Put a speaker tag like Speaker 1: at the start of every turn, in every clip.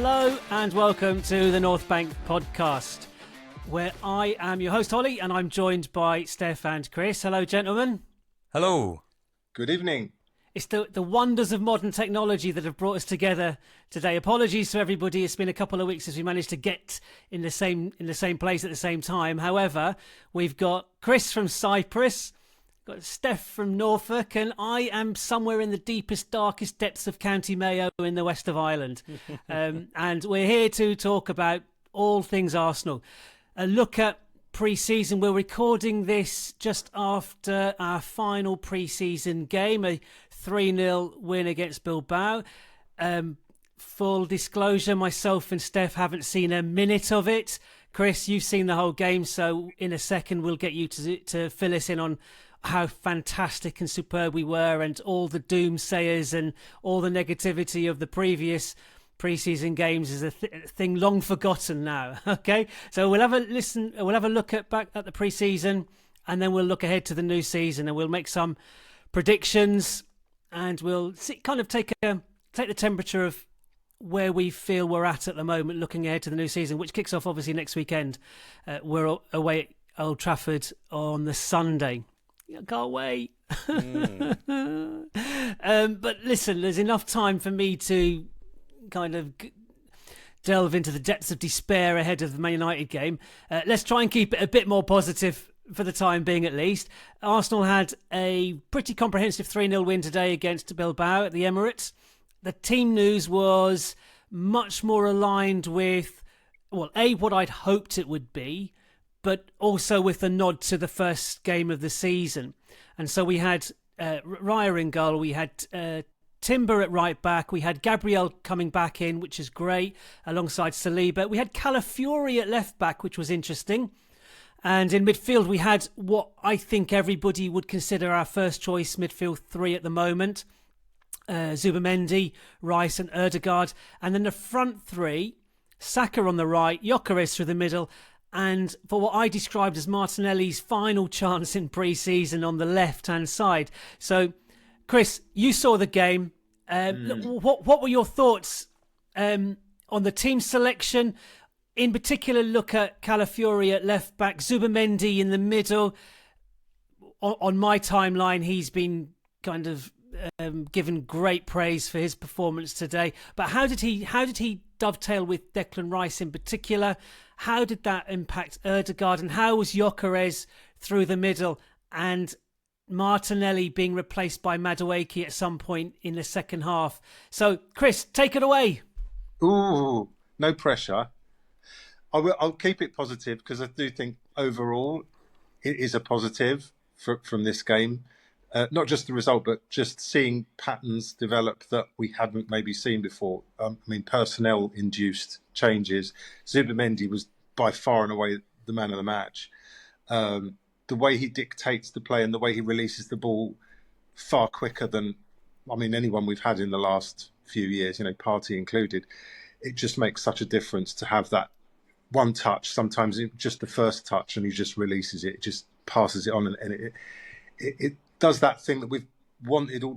Speaker 1: Hello and welcome to the North Bank podcast, where I am your host Holly and I'm joined by Stef and Chris. Hello, gentlemen.
Speaker 2: Hello.
Speaker 3: Good evening.
Speaker 1: It's the wonders of modern technology that have brought us together today. Apologies to everybody. It's been a couple of weeks since we managed to get in the same place at the same time. However, we've got Chris from Cyprus, got Steph from Norfolk, and I am somewhere in the deepest, darkest depths of County Mayo in the west of Ireland. And we're here to talk about all things Arsenal. A look at pre-season. We're recording this just after our final pre-season game, a 3-0 win against Bilbao. Full disclosure, myself and Steph haven't seen a minute of it. Chris, you've seen the whole game, so in a second we'll get you to fill us in on how fantastic and superb we were and all the doomsayers and all the negativity of the previous pre-season games is a thing long forgotten now. Okay, so we'll have a look back at the pre-season, and then we'll look ahead to the new season, and we'll make some predictions, and we'll take the temperature of where we feel we're at the moment, looking ahead to the new season, which kicks off obviously next weekend. We're away at Old Trafford on the Sunday. I can't wait. But listen, there's enough time for me to kind of delve into the depths of despair ahead of the Man United game. Let's try and keep it a bit more positive for the time being, at least. Arsenal had a pretty comprehensive 3-0 win today against Bilbao at the Emirates. The team news was much more aligned with, well, what I'd hoped it would be, but also with a nod to the first game of the season. And so we had Raya in goal, we had Timber at right back, we had Gabriel coming back in, which is great, alongside Saliba. We had Calafiori at left back, which was interesting. And in midfield, we had what I think everybody would consider our first choice midfield three at the moment. Zubimendi, Rice and Ødegaard. And then the front three, Saka on the right, Gyökeres through the middle, and for what I described as Martinelli's final chance in pre-season on the left-hand side. So, Chris, you saw the game. What were your thoughts on the team selection? In particular, look at Calafiori at left back, Zubimendi in the middle. On my timeline, he's been kind of given great praise for his performance today. But how did he dovetail with Declan Rice in particular? How did that impact Ødegaard? And how was Gyökeres through the middle? And Martinelli being replaced by Madueke at some point in the second half. So, Chris, take it away.
Speaker 3: Ooh, no pressure. I'll keep it positive because I do think overall it is a positive from this game. Not just the result, but just seeing patterns develop that we hadn't maybe seen before. Personnel-induced changes. Zubimendi was by far and away the man of the match. The way he dictates the play and the way he releases the ball far quicker than, anyone we've had in the last few years, Partey included. It just makes such a difference to have that one touch, sometimes just the first touch, and he just releases it, just passes it on, and it does that thing that we've wanted all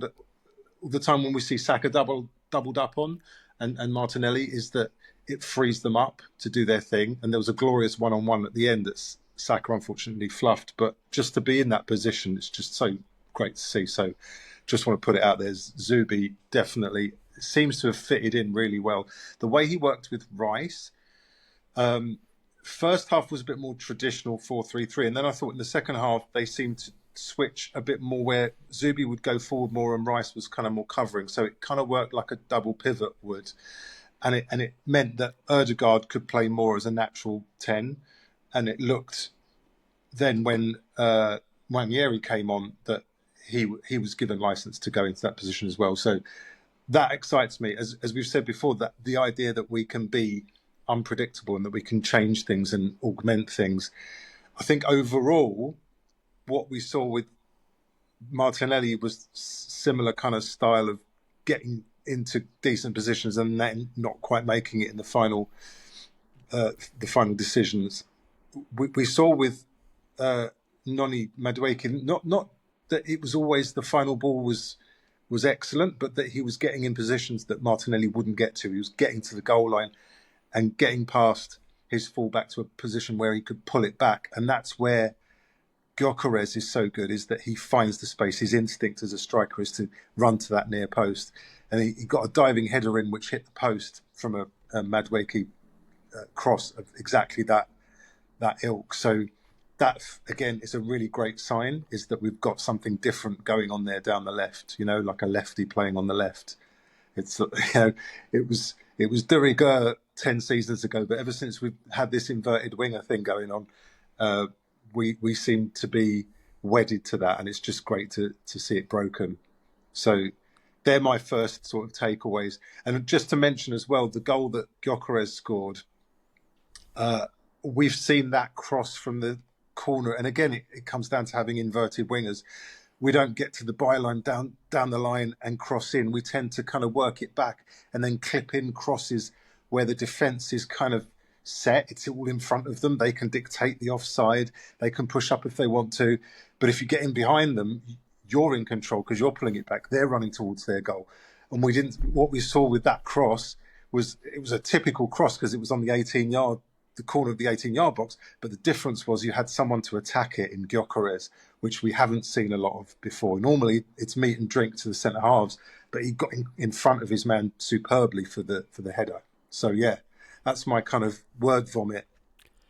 Speaker 3: the time when we see Saka doubled up on and Martinelli, is that it frees them up to do their thing. And there was a glorious one-on-one at the end that Saka unfortunately fluffed, but just to be in that position, it's just so great to see. So just want to put it out there. Zubi definitely seems to have fitted in really well. The way he worked with Rice, first half was a bit more traditional 4-3-3, and then I thought in the second half they seemed to switch a bit more where Zubi would go forward more and Rice was kind of more covering. So it kind of worked like a double pivot would. And it meant that Ødegaard could play more as a natural 10. And it looked then when Ranieri came on that he was given license to go into that position as well. So that excites me. As we've said before, that the idea that we can be unpredictable and that we can change things and augment things. I think overall, what we saw with Martinelli was similar kind of style of getting into decent positions and then not quite making it in the final decisions. We saw with Noni Madueke, not that it was always the final ball was was excellent, but that he was getting in positions that Martinelli wouldn't get to. He was getting to the goal line and getting past his fullback to a position where he could pull it back. And that's where Gyökeres is so good, is that he finds the space. His instinct as a striker is to run to that near post. And he got a diving header in which hit the post from a Madueke cross of exactly that ilk. So that, again, is a really great sign, is that we've got something different going on there down the left, like a lefty playing on the left. It's, it was de rigueur 10 seasons ago, but ever since we've had this inverted winger thing going on, we seem to be wedded to that, and it's just great to see it broken. So they're my first sort of takeaways. And just to mention as well, the goal that Gyökeres scored, we've seen that cross from the corner. And again, it comes down to having inverted wingers. We don't get to the byline down the line and cross in. We tend to kind of work it back and then clip in crosses where the defence is kind of set. It's all in front of them. They can dictate the offside. They can push up if they want to. But if you get in behind them, you're in control because you're pulling it back. They're running towards their goal. And what we saw with that cross was, it was a typical cross because it was on the corner of the 18-yard box. But the difference was you had someone to attack it in Gyökeres, which we haven't seen a lot of before. Normally it's meat and drink to the centre halves, but he got in front of his man superbly for the header. So yeah, that's my kind of word vomit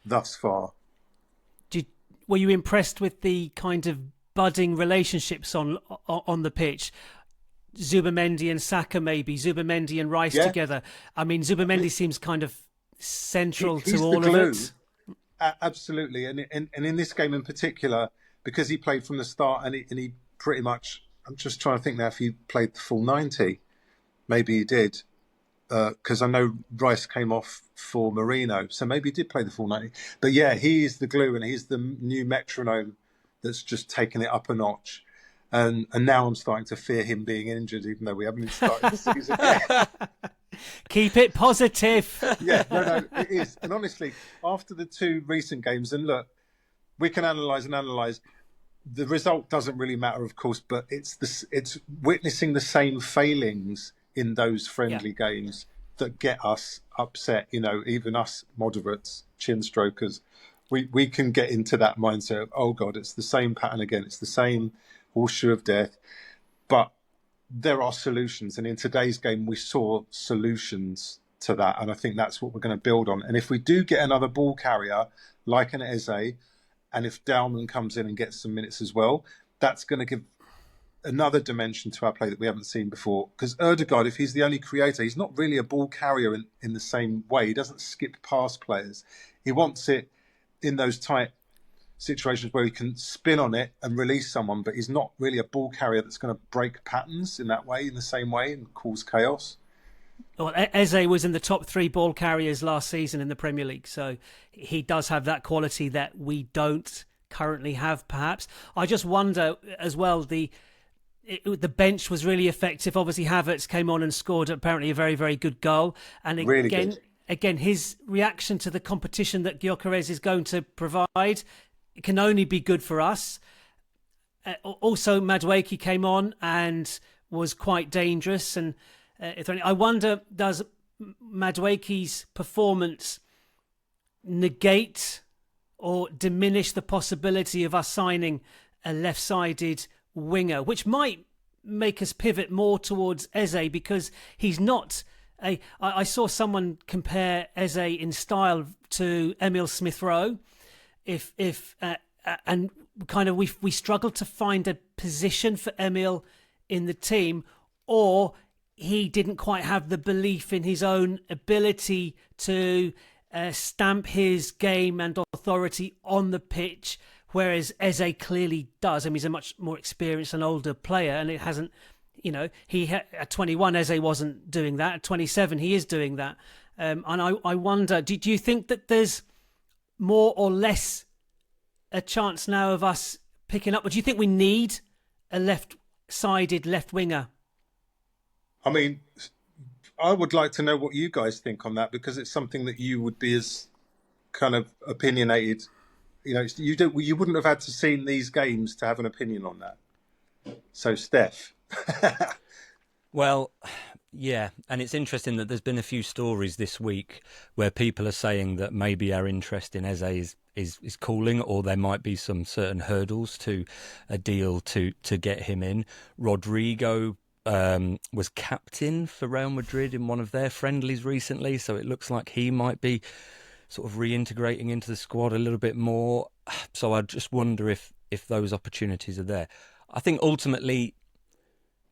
Speaker 3: thus far.
Speaker 1: Were you impressed with the kind of budding relationships on the pitch? Zubimendi and Saka, maybe Zubimendi and Rice together. I mean, Zubimendi seems kind of central to all of it.
Speaker 3: Absolutely, and in this game in particular, because he played from the start, and he pretty much, I'm just trying to think now if he played the full 90. Maybe he did, because I know Rice came off for Marino, so maybe he did play the full 90. But yeah, he is the glue, and he's the new metronome that's just taken it up a notch. And now I'm starting to fear him being injured, even though we haven't even started the season yet.
Speaker 1: Keep it positive.
Speaker 3: Yeah, no, it is. And honestly, after the two recent games, and look, we can analyse. The result doesn't really matter, of course, but it's witnessing the same failings in those friendly games that get us upset. Even us moderates, chin strokers, we can get into that mindset of, oh God, it's the same pattern again. It's the same horseshoe of death. But there are solutions. And in today's game, we saw solutions to that. And I think that's what we're going to build on. And if we do get another ball carrier like an Eze, and if Dowman comes in and gets some minutes as well, that's going to give another dimension to our play that we haven't seen before. Because Ødegaard, if he's the only creator, he's not really a ball carrier in the same way. He doesn't skip past players. He wants it in those tight situations where he can spin on it and release someone, but he's not really a ball carrier that's going to break patterns in the same way, and cause chaos.
Speaker 1: Well, Eze was in the top 3 ball carriers last season in the Premier League, so he does have that quality that we don't currently have, perhaps. I just wonder as well, the bench was really effective. Obviously, Havertz came on and scored apparently a very, very good goal. And again, his reaction to the competition that Gyökeres is going to provide, it can only be good for us. Also, Madueke came on and was quite dangerous. And I wonder, does Madueke's performance negate or diminish the possibility of us signing a left-sided winger, which might make us pivot more towards Eze, because he's not I saw someone compare Eze in style to Emil Smith-Rowe. And kind of we struggled to find a position for Emil in the team, or he didn't quite have the belief in his own ability to stamp his game and authority on the pitch, whereas Eze clearly does. I mean, he's a much more experienced and older player, and it hasn't, at 21, Eze wasn't doing that. At 27, he is doing that. And I wonder, do you think that there's more or less a chance now of us picking up? Or do you think we need a left-sided left winger?
Speaker 3: I mean, I would like to know what you guys think on that, because it's something that you would be as kind of opinionated. You wouldn't have had to see these games to have an opinion on that. So, Steph.
Speaker 2: Well, yeah, and it's interesting that there's been a few stories this week where people are saying that maybe our interest in Eze is cooling, or there might be some certain hurdles to a deal to get him in. Rodrigo was captain for Real Madrid in one of their friendlies recently, so it looks like he might be sort of reintegrating into the squad a little bit more. So I just wonder if those opportunities are there. I think ultimately,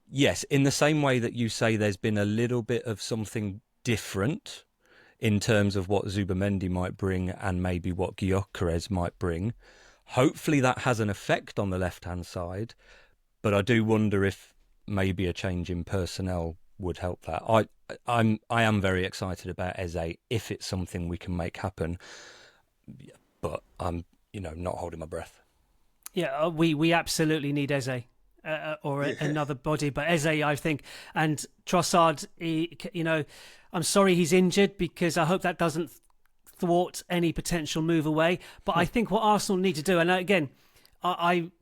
Speaker 2: yes, in the same way that you say there's been a little bit of something different in terms of what Zubamendi might bring and maybe what Gyökeres might bring, hopefully that has an effect on the left-hand side. But I do wonder if maybe a change in personnel would help that. I am very excited about Eze if it's something we can make happen, but I'm not holding my breath.
Speaker 1: Yeah, we absolutely need Eze. Another body, but Eze, I think, and Trossard, I'm sorry he's injured, because I hope that doesn't thwart any potential move away. But I think what Arsenal need to do, and again,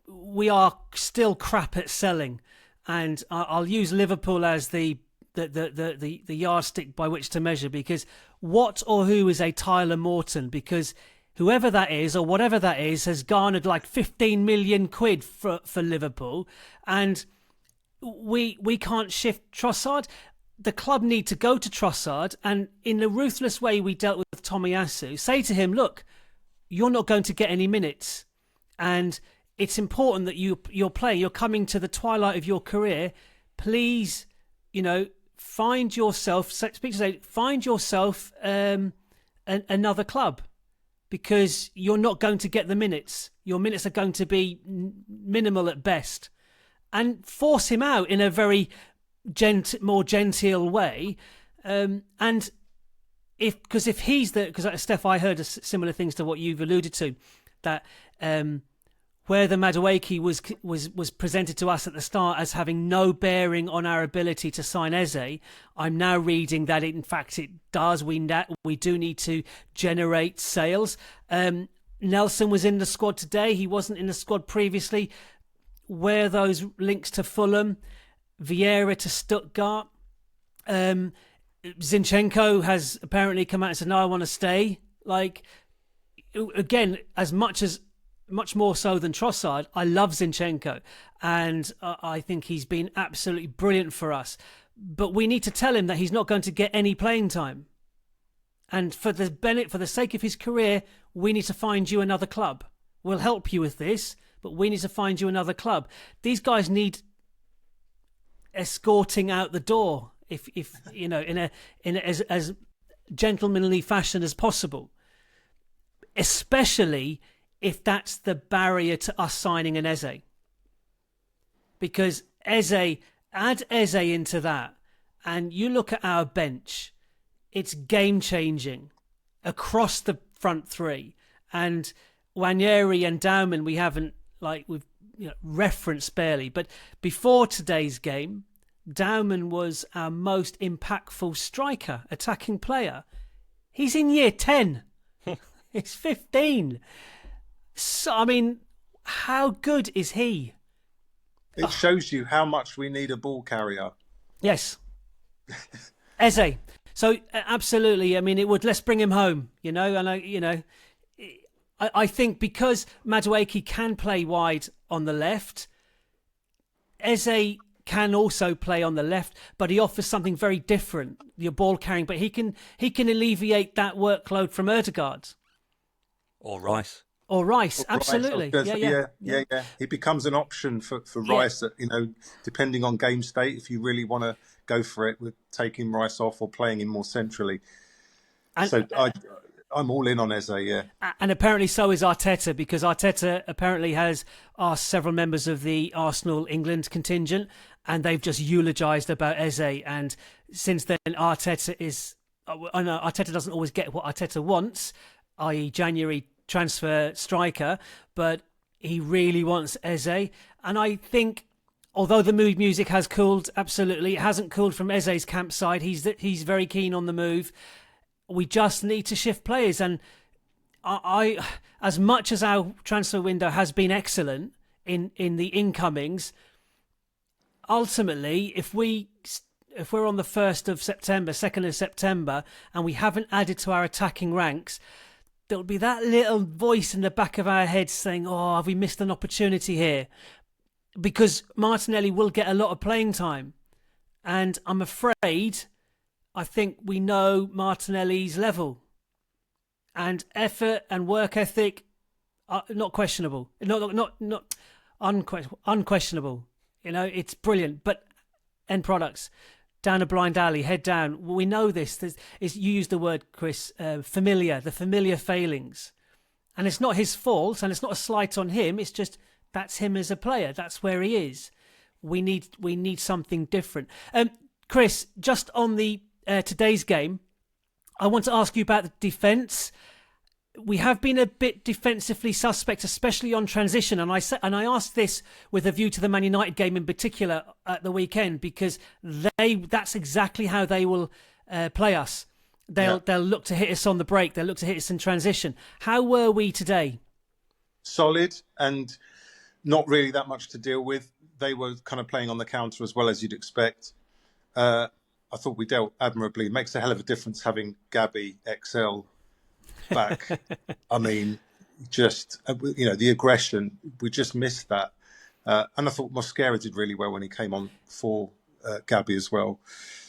Speaker 1: we are still crap at selling, and I'll use Liverpool as the yardstick by which to measure, because what or who is a Tyler Morton? Because whoever that is, or whatever that is, has garnered like 15 million quid for Liverpool, and we can't shift Trossard. The club need to go to Trossard, and in the ruthless way we dealt with Tomiyasu, say to him, look, you're not going to get any minutes, and it's important that you're playing. You're coming to the twilight of your career. Please, find yourself. Find yourself another club, because you're not going to get the minutes. Your minutes are going to be minimal at best, and force him out in a very more genteel way. And because Steph, I heard similar things to what you've alluded to, that where the Madueke was presented to us at the start as having no bearing on our ability to sign Eze, I'm now reading that in fact it does. We do need to generate sales. Nelson was in the squad today. He wasn't in the squad previously. Where are those links to Fulham? Vieira to Stuttgart. Zinchenko has apparently come out and said, no, I want to stay. Like, again, much more so than Trossard, I love Zinchenko, and I think he's been absolutely brilliant for us. But we need to tell him that he's not going to get any playing time. And for the sake of his career, we need to find you another club. We'll help you with this, but we need to find you another club. These guys need escorting out the door, if in as gentlemanly fashion as possible, especially if that's the barrier to us signing an Eze. Because add Eze into that, and you look at our bench, it's game-changing across the front three. And Nwaneri and Dowman, we've referenced barely. But before today's game, Dowman was our most impactful striker, attacking player. He's in year 10. He's 15. So, I mean, how good is he?
Speaker 3: It shows you how much we need a ball carrier.
Speaker 1: Yes. Eze. So, absolutely, I mean, let's bring him home, and I think because Madueke can play wide on the left, Eze can also play on the left, but he offers something very different. Your ball carrying, but he can alleviate that workload from Ødegaard.
Speaker 2: Or Rice.
Speaker 1: Absolutely.
Speaker 3: Yeah. He becomes an option for Rice. Depending on game state, if you really want to go for it, with taking Rice off or playing him more centrally. And I'm all in on Eze. Yeah.
Speaker 1: And apparently so is Arteta, because Arteta apparently has asked several members of the Arsenal England contingent, and they've just eulogised about Eze. And since then, Arteta doesn't always get what Arteta wants, i.e. January transfer striker, but he really wants Eze. And I think, although the mood music has cooled, absolutely, it hasn't cooled from Eze's campsite. He's very keen on the move. We just need to shift players. And I as much as our transfer window has been excellent in the incomings, ultimately, if we if we're on the 1st of September, 2nd of September, and we haven't added to our attacking ranks, there'll be that little voice in the back of our heads saying, oh, have we missed an opportunity here? Because Martinelli will get a lot of playing time. And I'm afraid, I think we know Martinelli's level. And effort and work ethic are not questionable. Not unquestionable. You know, it's brilliant. But end products, down a blind alley, head down. We know this. You used the word, Chris, familiar, the familiar failings. And it's not his fault, and it's not a slight on him. It's just that's him as a player. That's where he is. We need something different. Chris, just on the today's game, I want to ask you about the defence. We have been a bit defensively suspect, especially on transition, and I asked this with a view to the Man United game in particular at the weekend, because that's exactly how they will play us. They'll look to hit us on the break. They'll look to hit us in transition. How were we today? Solid
Speaker 3: and not really that much to deal with. They were kind of playing on the counter as well as you'd expect. I thought we dealt admirably. It makes a hell of a difference having Gabby XL back. I mean, just, the aggression, we just missed that. And I thought Mosquera did really well when he came on for Gabby as well.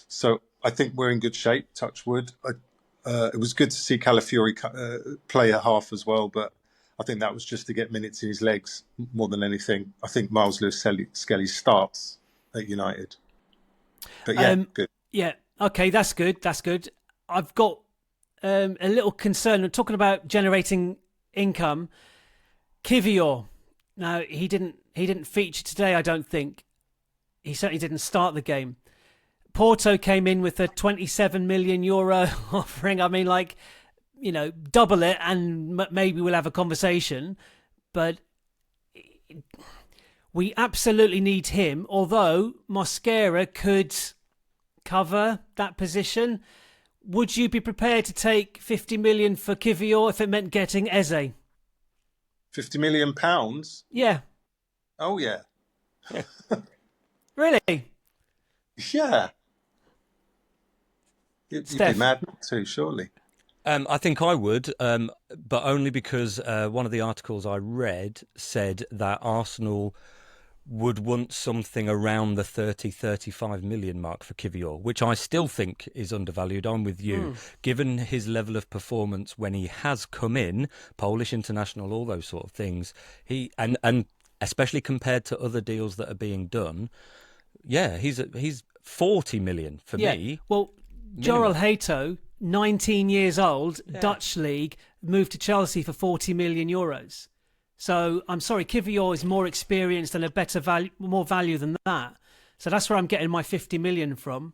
Speaker 3: So I think we're in good shape, touch wood. It was good to see Calafiori play a half as well, but I think that was just to get minutes in his legs more than anything. I think Miles Lewis-Skelly starts at United. But yeah, good.
Speaker 1: Yeah, okay, that's good. That's good. I've got a little concern. I'm talking about generating income. Kivior. Now, he didn't feature today, I don't think. He certainly didn't start the game. Porto came in with a 27 million euro offering. I mean, double it and maybe we'll have a conversation. But we absolutely need him, although Mosquera could cover that position. Would you be prepared to take 50 million for Kivior if it meant getting Eze?
Speaker 3: £50 million?
Speaker 1: Yeah.
Speaker 3: Oh, yeah.
Speaker 1: Really?
Speaker 3: Yeah. You'd be mad not to, surely.
Speaker 2: I think I would, but only because one of the articles I read said that Arsenal would want something around the 35 million mark for Kivior, which I still think is undervalued. I'm with you. Given his level of performance when he has come in, Polish international, all those sort of things, and especially compared to other deals that are being done, yeah, he's 40 million for me.
Speaker 1: Well, Joral Hato, 19 years old, Dutch league, moved to Chelsea for 40 million euros. So I'm sorry, Kivior is more experienced and a better value, more value than that. So that's where I'm getting my 50 million from.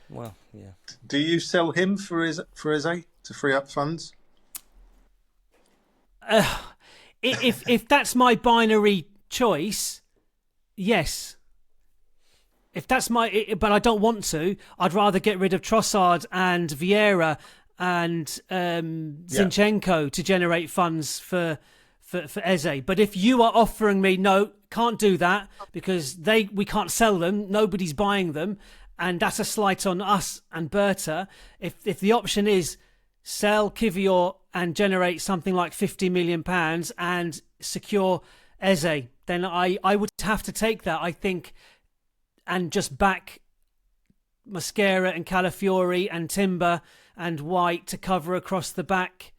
Speaker 2: Well, yeah.
Speaker 3: Do you sell him for Eze to free up funds?
Speaker 1: If that's my binary choice, yes. If that's but I don't want to. I'd rather get rid of Trossard and Vieira and Zinchenko to generate funds for Eze. But if you are offering me, no, can't do that because we can't sell them, nobody's buying them, and that's a slight on us and Berta. If the option is sell Kivior and generate something like £50 million and secure Eze, then I would have to take that, I think, and just back Mosquera and Calafiori and Timber and White to cover across the back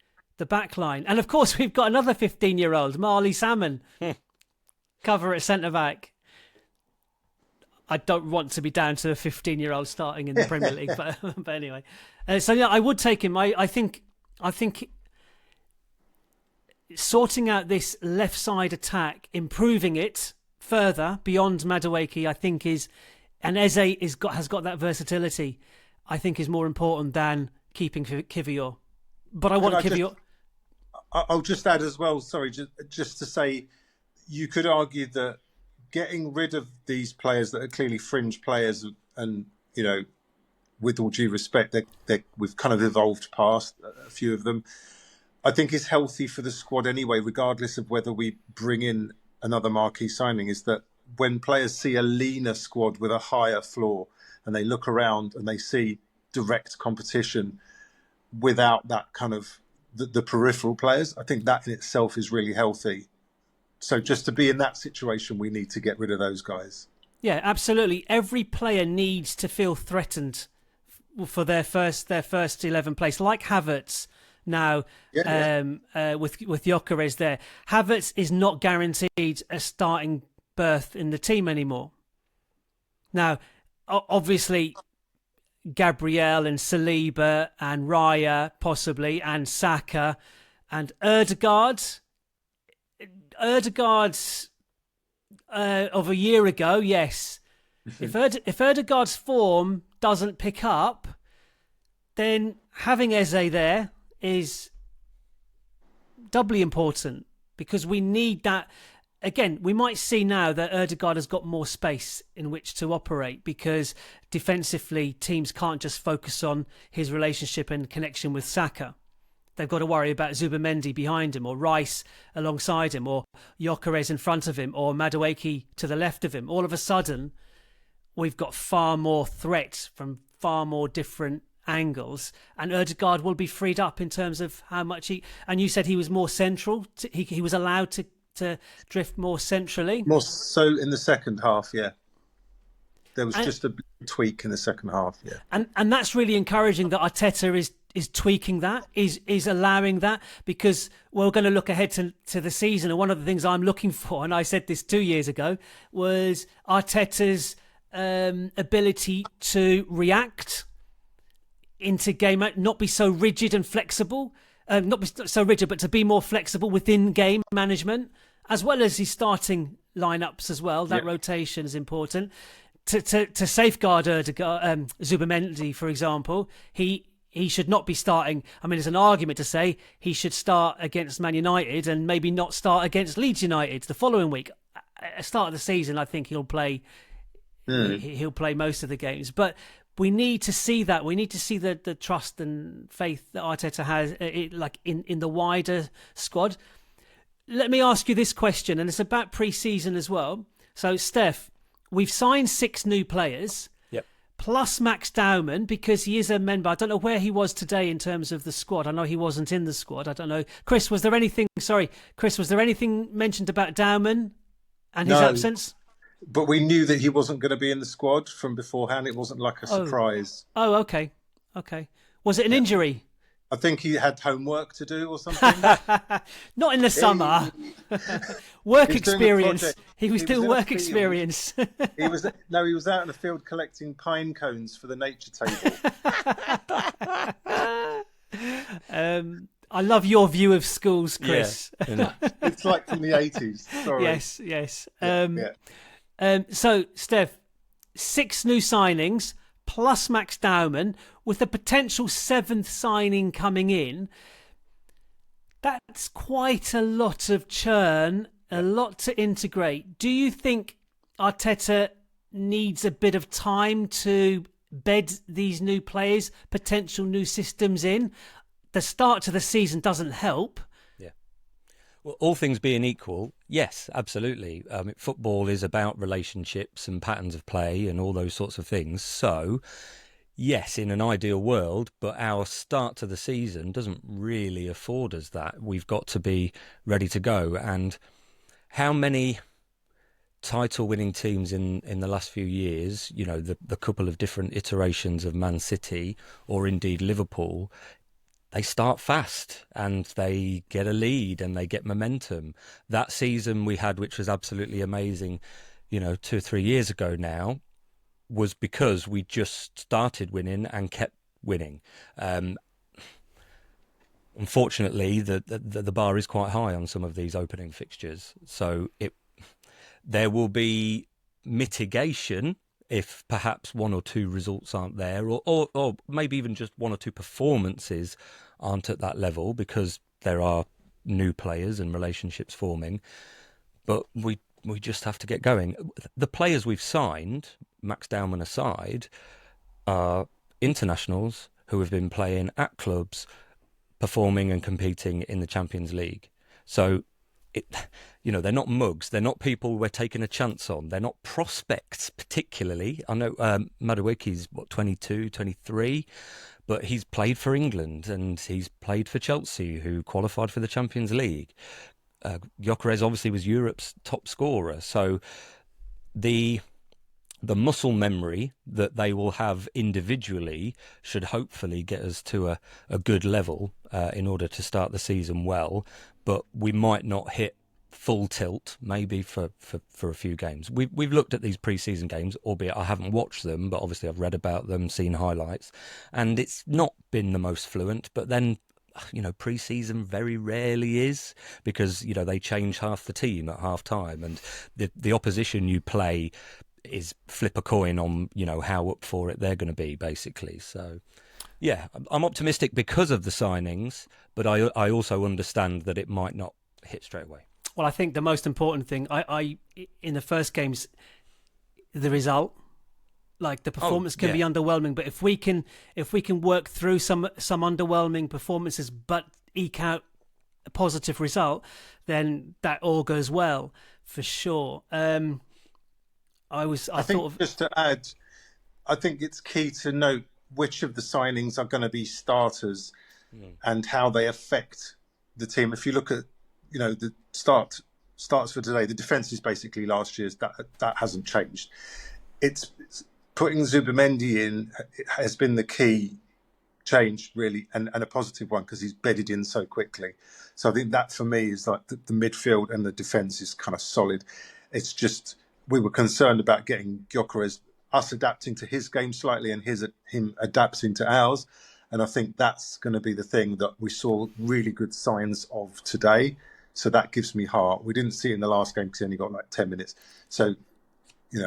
Speaker 1: line. And of course we've got another 15-year-old, Marley Salmon, cover at centre-back. I don't want to be down to a 15-year-old starting in the Premier League, but anyway. So yeah, I would take him. I think sorting out this left side attack, improving it further beyond Madueke, I think and Eze has got that versatility, I think is more important than keeping Kivior. But I want Kivior.
Speaker 3: I'll just add as well, sorry, just to say, you could argue that getting rid of these players that are clearly fringe players and with all due respect, we've kind of evolved past a few of them, I think is healthy for the squad anyway, regardless of whether we bring in another marquee signing, is that when players see a leaner squad with a higher floor, and they look around and they see direct competition without that kind of the peripheral players. I think that in itself is really healthy. So just to be in that situation, we need to get rid of those guys.
Speaker 1: Yeah, absolutely. Every player needs to feel threatened for their first 11 place, like Havertz now. With Gyökeres there. Havertz is not guaranteed a starting berth in the team anymore. Now, obviously, Gabriel and Saliba and Raya possibly, and Saka and Ødegaard of a year ago, yes. If Ødegaard's form doesn't pick up, then having Eze there is doubly important, because we need that. Again, we might see now that Ødegaard has got more space in which to operate, because defensively teams can't just focus on his relationship and connection with Saka. They've got to worry about Zubimendi behind him, or Rice alongside him, or Gyökeres in front of him, or Madueke to the left of him. All of a sudden, we've got far more threat from far more different angles, and Ødegaard will be freed up in terms of how much he... And you said he was more central. He was allowed to drift more centrally.
Speaker 3: More so in the second half, yeah. There was just a tweak in the second half, yeah.
Speaker 1: And that's really encouraging that Arteta is tweaking that, is allowing that, because we're going to look ahead to the season, and one of the things I'm looking for, and I said this 2 years ago, was Arteta's ability to react into game, not be so rigid and flexible, not be so rigid, but to be more flexible within game management, as well as his starting lineups as well. That rotation is important. To safeguard Zubimendi, for example, he should not be starting. I mean, there's an argument to say he should start against Man United and maybe not start against Leeds United the following week. At the start of the season, I think he'll play. He'll play most of the games, but we need to see that. We need to see the trust and faith that Arteta has, like in the wider squad. Let me ask you this question, and it's about pre-season as well. So, Steph, we've signed 6 new players, plus Max Dowman, because he is a member. I don't know where he was today in terms of the squad. I know he wasn't in the squad. I don't know. Chris, was there anything mentioned about Dowman and his absence?
Speaker 3: But we knew that he wasn't going to be in the squad from beforehand. It wasn't like a surprise.
Speaker 1: Oh, okay. Was it an injury?
Speaker 3: I think he had homework to do or something.
Speaker 1: Not in the summer. Work experience. He was doing work experience.
Speaker 3: He was out in the field collecting pine cones for the nature
Speaker 1: table. I love your view of schools, Chris.
Speaker 3: Yeah. It's like from the 80s. Sorry.
Speaker 1: Yes. So, Steph, 6 new signings plus Max Dowman, with a potential 7th signing coming in. That's quite a lot of churn, a lot to integrate. Do you think Arteta needs a bit of time to bed these new players, potential new systems in? The start to the season doesn't help.
Speaker 2: Well, all things being equal, yes, absolutely. Football is about relationships and patterns of play and all those sorts of things. So, yes, in an ideal world, but our start to the season doesn't really afford us that. We've got to be ready to go. And how many title-winning teams in the last few years, you know, the couple of different iterations of Man City or indeed Liverpool, they start fast and they get a lead and they get momentum. That season we had, which was absolutely amazing, 2 or 3 years ago now, was because we just started winning and kept winning. Unfortunately, the bar is quite high on some of these opening fixtures. So there will be mitigation if perhaps 1 or 2 results aren't there, or maybe even just 1 or 2 performances aren't at that level, because there are new players and relationships forming. But we just have to get going. The players we've signed, Max Dowman aside, are internationals who have been playing at clubs, performing and competing in the Champions League. So they're not mugs. They're not people we're taking a chance on. They're not prospects particularly. I know Madueke's 22, 23, but he's played for England and he's played for Chelsea, who qualified for the Champions League. Gyökeres obviously was Europe's top scorer. So the muscle memory that they will have individually should hopefully get us to a good level in order to start the season well. But we might not hit full tilt, maybe for a few games. We've looked at these pre-season games, albeit I haven't watched them, but obviously I've read about them, seen highlights, and it's not been the most fluent. But then, pre-season very rarely is, because they change half the team at half time, and the opposition you play is flip a coin on how up for it they're going to be, basically. So yeah, I'm optimistic because of the signings, but I also understand that it might not hit straight away.
Speaker 1: Well, I think the most important thing, I in the first games, the result, like the performance can be underwhelming, but if we can work through some underwhelming performances but eke out a positive result, then that all goes well for sure.
Speaker 3: Just to add, I think it's key to note which of the signings are going to be starters and how they affect the team. If you look at, the starts for today, the defence is basically last year's. That hasn't changed. It's putting Zubimendi in has been the key change, really, and a positive one, because he's bedded in so quickly. So I think that for me is like the midfield and the defence is kind of solid. It's just, we were concerned about getting Gyökeres, us adapting to his game slightly and him adapting to ours. And I think that's going to be the thing that we saw really good signs of today. So that gives me heart. We didn't see it in the last game because he only got like 10 minutes. So,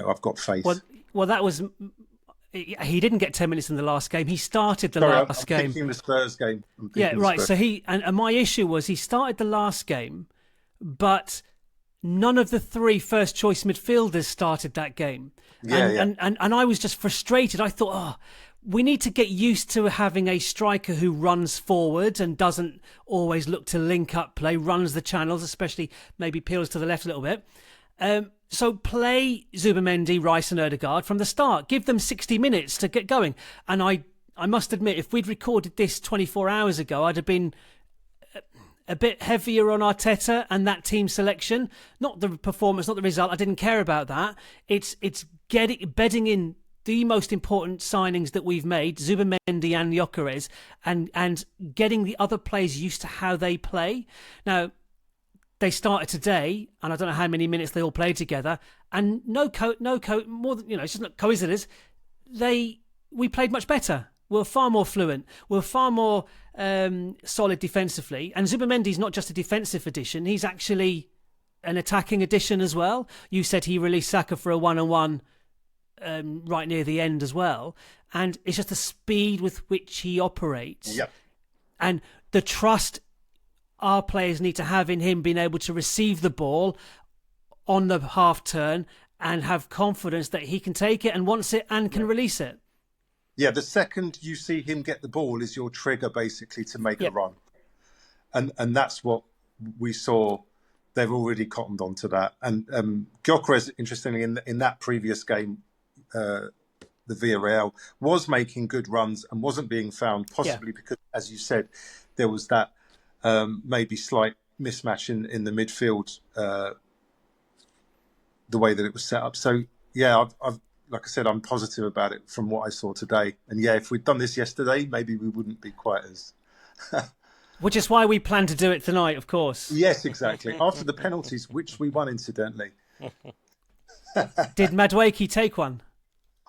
Speaker 3: I've got faith.
Speaker 1: Well, that was... He didn't get 10 minutes in the last game. He started the last game.
Speaker 3: I'm thinking the Spurs game.
Speaker 1: Yeah, right. So and my issue was he started the last game, but none of the three first choice midfielders started that game. And I was just frustrated. I thought, we need to get used to having a striker who runs forward and doesn't always look to link up play, runs the channels, especially maybe peels to the left a little bit. So play Zubimendi, Rice and Ødegaard from the start. Give them 60 minutes to get going. And I must admit, if we'd recorded this 24 hours ago, I'd have been a bit heavier on Arteta and that team selection. Not the performance, not the result. I didn't care about that. It's bedding in the most important signings that we've made, Zubimendi and Gyökeres, and getting the other players used to how they play. Now, they started today, and I don't know how many minutes they all played together, and more than it's just not coincidence. We played much better. We're far more fluent. We're far more solid defensively. And Zubimendi's not just a defensive addition; he's actually an attacking addition as well. You said he released Saka for a one-on-one right near the end as well, and it's just the speed with which he operates, and the trust our players need to have in him being able to receive the ball on the half turn and have confidence that he can take it and wants it and can release it.
Speaker 3: Yeah, the second you see him get the ball is your trigger basically to make a run. And that's what we saw. They've already cottoned on to that. And Gyökeres, interestingly, in that previous game, the Villarreal, was making good runs and wasn't being found, possibly because, as you said, there was that maybe slight mismatch in the midfield, the way that it was set up. So, I've like I said, I'm positive about it from what I saw today. And if we'd done this yesterday, maybe we wouldn't be quite as...
Speaker 1: Which is why we plan to do it tonight, of course.
Speaker 3: Yes, exactly. After the penalties, which we won, incidentally.
Speaker 1: Did Madueke take one?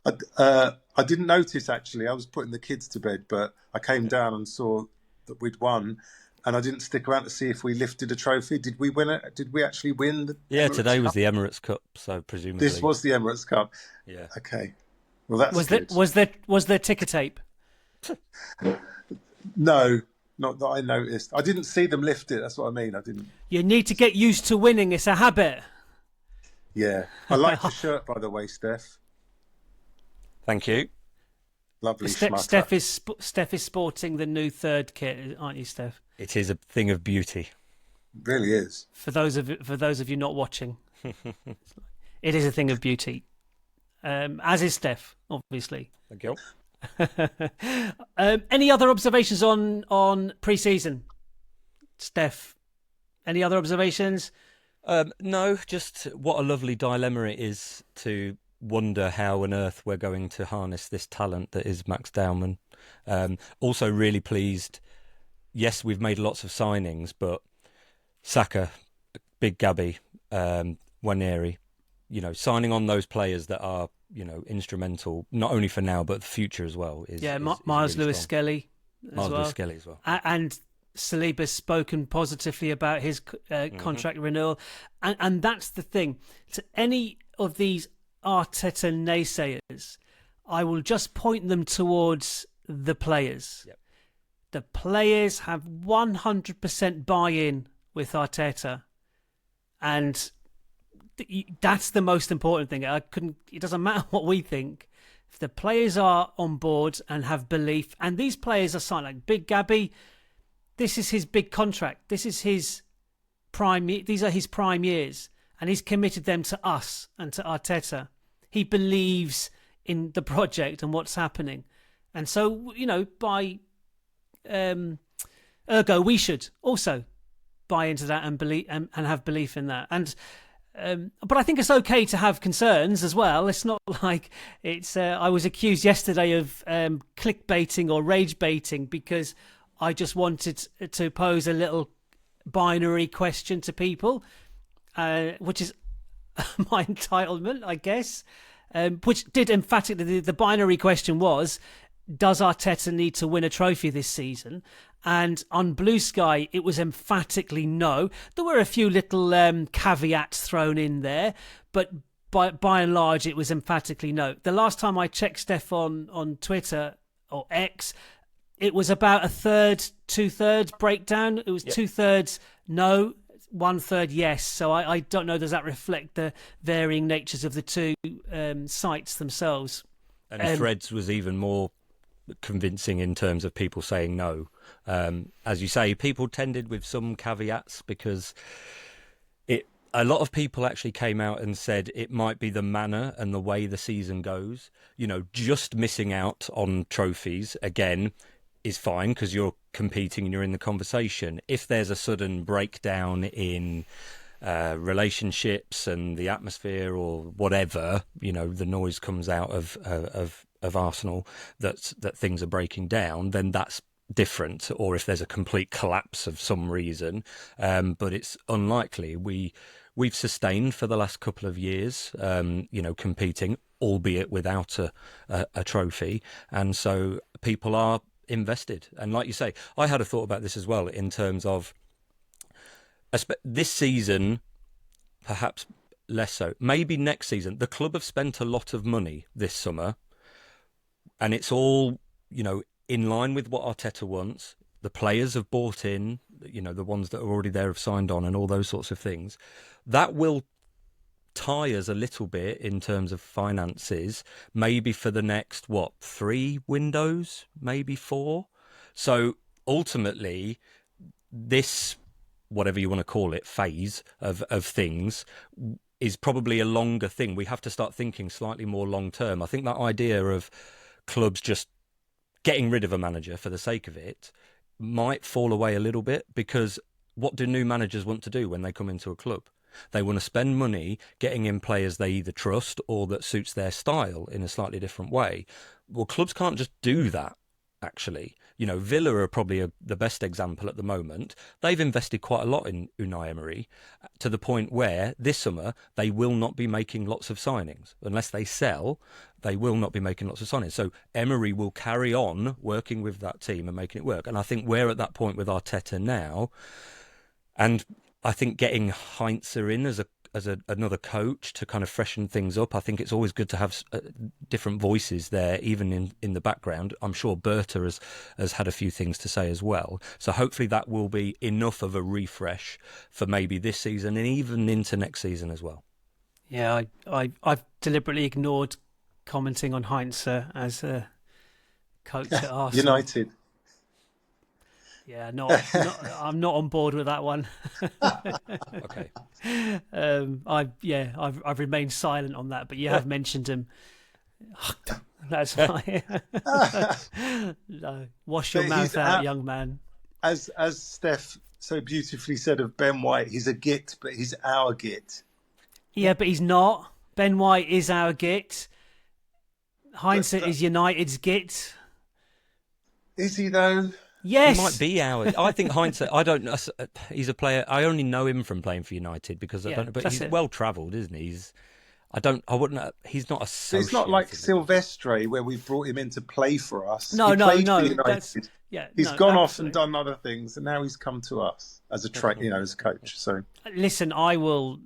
Speaker 3: I didn't notice, actually. I was putting the kids to bed, but I came down and saw that we'd won. And I didn't stick around to see if we lifted a trophy. Did we win it? Did we actually win the Emirates
Speaker 2: today was
Speaker 3: Cup?
Speaker 2: the Emirates Cup, so presumably...
Speaker 3: This was the Emirates Cup?
Speaker 2: Yeah.
Speaker 3: Okay. Well, that's good.
Speaker 1: Was there ticker tape?
Speaker 3: No, not that I noticed. I didn't see them lift it. That's what I mean. I didn't.
Speaker 1: You need to get used to winning. It's a habit.
Speaker 3: Yeah. I like your shirt, by the way, Steph.
Speaker 2: Thank you.
Speaker 3: Lovely
Speaker 1: Steph is sporting the new third kit, aren't you, Steph?
Speaker 2: It is a thing of beauty.
Speaker 3: Really is.
Speaker 1: For those of you not watching, it is a thing of beauty. As is Steph, obviously.
Speaker 2: Thank you.
Speaker 1: Any other observations on pre-season, Steph? Any other observations?
Speaker 2: No, just what a lovely dilemma it is to wonder how on earth we're going to harness this talent that is Max Dowman. Also really pleased. Yes, we've made lots of signings, but Saka, Big Gabby, Waneri, signing on those players that are, instrumental, not only for now, but the future as well.
Speaker 1: Miles
Speaker 2: really
Speaker 1: Lewis-Skelly
Speaker 2: as well.
Speaker 1: And Saliba's spoken positively about his contract renewal. And that's the thing. To any of these Arteta naysayers, I will just point them towards the players.
Speaker 2: Yep.
Speaker 1: The players have 100% buy-in with Arteta. And that's the most important thing. It doesn't matter what we think. If the players are on board and have belief, and these players are signed, like Big Gabby, this is his big contract. This is his prime. These are his prime years, and he's committed them to us and to Arteta. He believes in the project and what's happening, and so by ergo, we should also buy into that and believe and have belief in that. And but I think it's okay to have concerns as well. It's not like it's. I was accused yesterday of clickbaiting or rage baiting because I just wanted to pose a little binary question to people, which is my entitlement, I guess. Which did emphatically, the binary question was, does Arteta need to win a trophy this season? And on BlueSky, it was emphatically no. There were a few little caveats thrown in there, but by and large, it was emphatically no. The last time I checked Steph on Twitter or X, it was about a third, 2/3 breakdown. It was 2/3 no, 1/3 yes. So I don't know, does that reflect the varying natures of the two sites themselves?
Speaker 2: And Threads was even more convincing in terms of people saying no. As you say, people tended with some caveats because a lot of people actually came out and said it might be the manner and the way the season goes. Just missing out on trophies again is fine because you're competing and you're in the conversation. If there's a sudden breakdown in relationships and the atmosphere or whatever, the noise comes out of Arsenal that things are breaking down, then that's different. Or if there's a complete collapse of some reason, but it's unlikely. We've sustained for the last couple of years, competing, albeit without a trophy, and so people are invested. And like you say, I had a thought about this as well in terms of this season, perhaps less so. Maybe next season. The club have spent a lot of money this summer, and it's all, in line with what Arteta wants. The players have bought in, the ones that are already there have signed on and all those sorts of things. That will tie us a little bit in terms of finances, maybe for the next, 3 windows, maybe 4. So ultimately, this, whatever you want to call it, phase of things is probably a longer thing. We have to start thinking slightly more long term. I think that idea of clubs just getting rid of a manager for the sake of it might fall away a little bit, because what do new managers want to do when they come into a club? They want to spend money getting in players they either trust or that suits their style in a slightly different way. Well, clubs can't just do that, actually. Villa are probably the best example at the moment. They've invested quite a lot in Unai Emery to the point where this summer they will not be making lots of signings. Unless they sell, they will not be making lots of signings. So Emery will carry on working with that team and making it work. And I think we're at that point with Arteta now. And I think getting Heinzer in as another coach to kind of freshen things up. I think it's always good to have different voices there, even in the background. I'm sure Berta has had a few things to say as well. So hopefully that will be enough of a refresh for maybe this season and even into next season as well.
Speaker 1: Yeah, I've deliberately ignored commenting on Heinzer as a coach at Arsenal.
Speaker 3: United.
Speaker 1: Yeah, I'm not on board with that one.
Speaker 2: Okay.
Speaker 1: I've remained silent on that, but you have mentioned him. That's fine. No, wash your
Speaker 3: But
Speaker 1: mouth out, young man.
Speaker 3: as Steph so beautifully said of Ben White, he's a git, but he's our git.
Speaker 1: Yeah, but he's not. Ben White is our git. Heinz is United's git.
Speaker 3: Is he though?
Speaker 1: Yes.
Speaker 2: He might be ours. I think Heinz. I don't know. He's a player. I only know him from playing for United because I don't know. But he's well travelled, isn't he? I wouldn't. He's not associated.
Speaker 3: It's not like Silvestre where we brought him in to play for us.
Speaker 1: No.
Speaker 3: For United. He's gone off and done other things, and now he's come to us as a as a coach. So
Speaker 1: listen, I will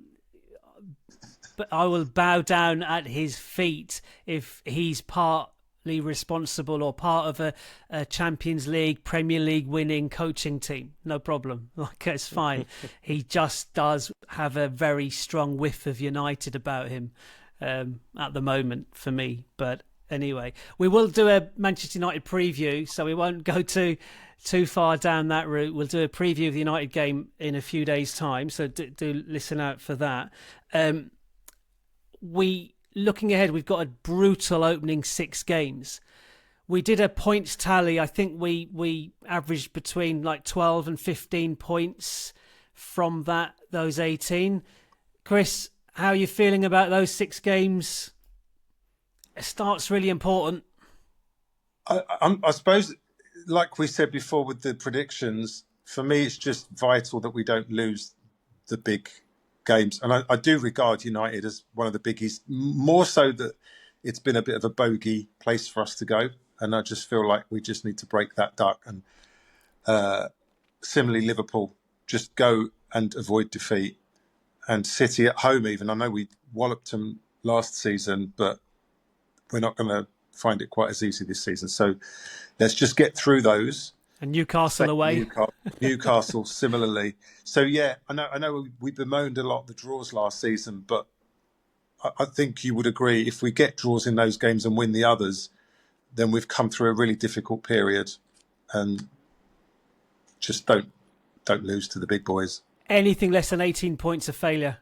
Speaker 1: bow down at his feet if he's partly responsible or part of a Champions League, Premier League winning coaching team. No problem. Like, it's fine. He just does have a very strong whiff of United about him at the moment for me. But anyway, we will do a Manchester United preview, so we won't go too far down that route. We'll do a preview of the United game in a few days' time, so do listen out for that. Looking ahead, we've got a brutal opening 6 games. We did a points tally. I think we averaged between like 12 and 15 points from those 18. Chris, how are you feeling about those 6 games? A start's really important.
Speaker 3: I suppose, like we said before with the predictions, for me it's just vital that we don't lose the big games. And I do regard United as one of the biggies, more so that it's been a bit of a bogey place for us to go. And I just feel like we just need to break that duck. And similarly, Liverpool, just go and avoid defeat. And City at home even. I know we walloped them last season, but we're not going to find it quite as easy this season. So let's just get through those.
Speaker 1: And Newcastle away.
Speaker 3: Newcastle similarly. So yeah, I know we bemoaned a lot the draws last season, but I think you would agree if we get draws in those games and win the others, then we've come through a really difficult period, and just don't lose to the big boys.
Speaker 1: Anything less than 18 points of failure.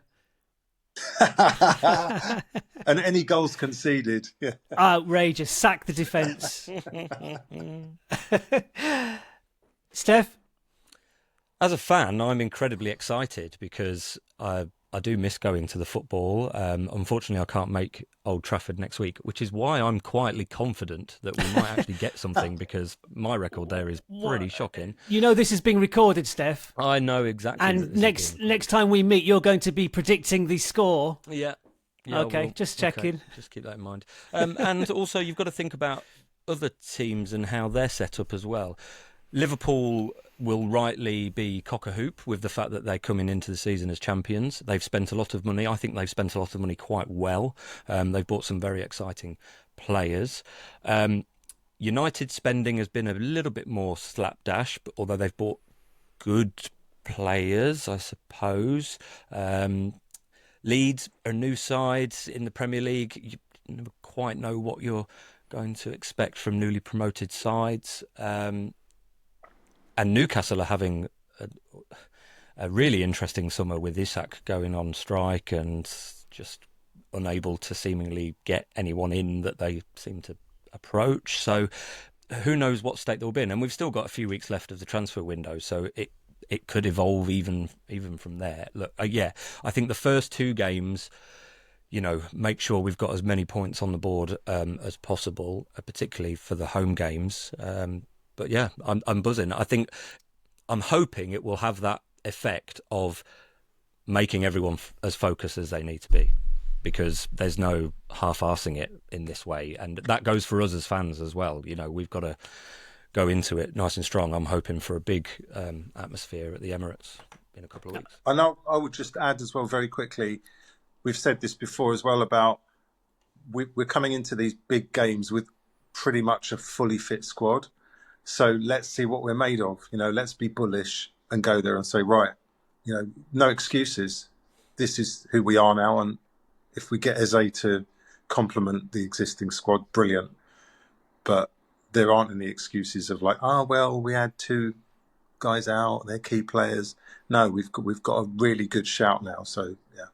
Speaker 3: And any goals conceded. Yeah.
Speaker 1: Outrageous. Sack the defence. Steph?
Speaker 2: As a fan, I'm incredibly excited because I do miss going to the football. Unfortunately, I can't make Old Trafford next week, which is why I'm quietly confident that we might actually get something because my record there is pretty shocking.
Speaker 1: You know this is being recorded, Steph.
Speaker 2: I know exactly.
Speaker 1: And next time we meet, you're going to be predicting the score.
Speaker 2: Yeah.
Speaker 1: Okay, just checking.
Speaker 2: Okay. Just keep that in mind. And also, you've got to think about other teams and how they're set up as well. Liverpool will rightly be cock-a-hoop with the fact that they're coming into the season as champions. They've spent a lot of money. I think they've spent a lot of money quite well. They've bought some very exciting players. United spending has been a little bit more slapdash, although they've bought good players, I suppose. Leeds are new sides in the Premier League. You never quite know what you're going to expect from newly promoted sides. And Newcastle are having a really interesting summer with Isak going on strike and just unable to seemingly get anyone in that they seem to approach. So who knows what state they'll be in. And we've still got a few weeks left of the transfer window, so it could evolve even from there. Look, I think the first 2 games, make sure we've got as many points on the board as possible, particularly for the home games. But yeah, I'm buzzing. I'm hoping it will have that effect of making everyone as focused as they need to be, because there's no half-arsing it in this way. And that goes for us as fans as well. We've got to go into it nice and strong. I'm hoping for a big atmosphere at the Emirates in a couple of weeks.
Speaker 3: And I would just add as well very quickly, we've said this before as well about we're coming into these big games with pretty much a fully fit squad. So let's see what we're made of. Let's be bullish and go there and say, right, no excuses. This is who we are now. And if we get Eze to complement the existing squad, brilliant. But there aren't any excuses of like, we had 2 guys out, their key players. No, we've got a really good shout now. So yeah.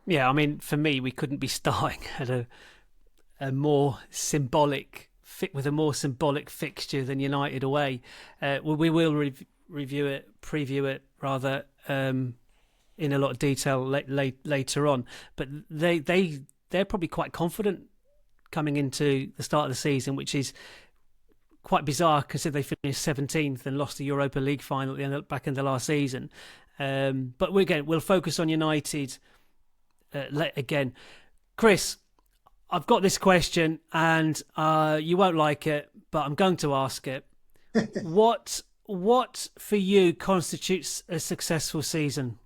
Speaker 1: Yeah, I mean, for me, we couldn't be starting at a more symbolic with a more symbolic fixture than United away. We will preview it rather in a lot of detail later on. But they're probably quite confident coming into the start of the season, which is quite bizarre because they finished 17th and lost the Europa League final back in the last season. But we'll focus on United again. Chris, I've got this question, and you won't like it, but I'm going to ask it. What for you constitutes a successful season?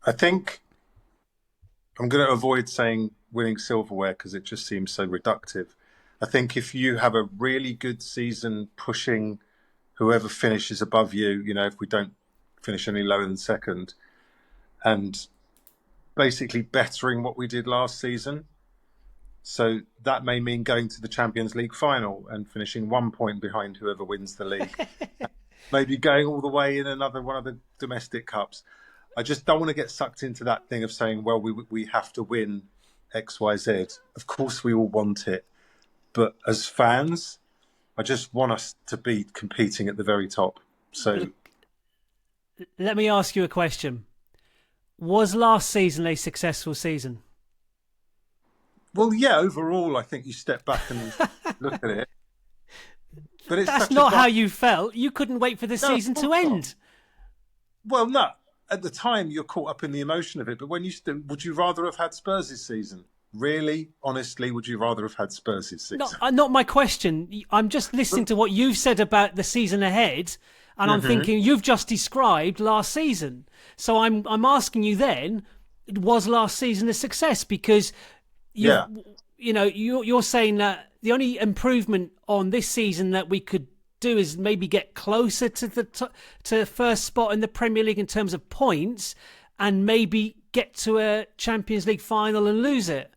Speaker 3: I think I'm going to avoid saying winning silverware because it just seems so reductive. I think if you have a really good season pushing whoever finishes above you, if we don't finish any lower than second, and basically bettering what we did last season. So that may mean going to the Champions League final and finishing 1 point behind whoever wins the league. Maybe going all the way in another one of the domestic cups. I just don't want to get sucked into that thing of saying, well, we have to win X, Y, Z. Of course we all want it. But as fans, I just want us to be competing at the very top. So
Speaker 1: let me ask you a question. Was last season a successful season?
Speaker 3: Well, yeah, overall, I think you step back and look at it. But
Speaker 1: that's not how you felt. You couldn't wait for the season to end.
Speaker 3: Well, no. At the time, you're caught up in the emotion of it. But when would you rather have had Spurs' season? Really, honestly, would you rather have had Spurs' season?
Speaker 1: Not my question. I'm just listening to what you've said about the season ahead, and I'm thinking you've just described last season. So I'm asking you then, was last season a success? Because you're saying that the only improvement on this season that we could do is maybe get closer to the first spot in the Premier League in terms of points, and maybe get to a Champions League final and lose it.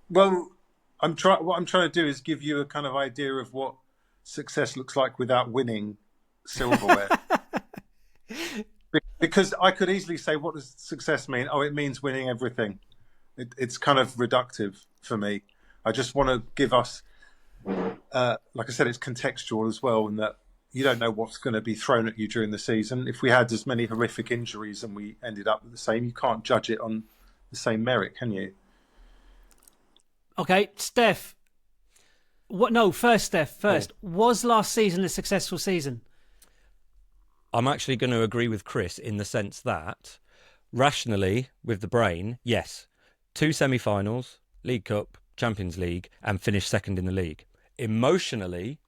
Speaker 3: Well, what I'm trying to do is give you a kind of idea of what success looks like without winning silverware. Because I could easily say, what does success mean? Oh, it means winning everything. It's kind of reductive for me. I just want to give us, like I said, it's contextual as well, in that you don't know what's going to be thrown at you during the season. If we had as many horrific injuries and we ended up the same, you can't judge it on the same merit, can you?
Speaker 1: Okay, Steph. First. Was last season a successful season?
Speaker 2: I'm actually going to agree with Chris in the sense that, rationally, with the brain, yes, 2 semi-finals, League Cup, Champions League, and finish second in the league. Emotionally,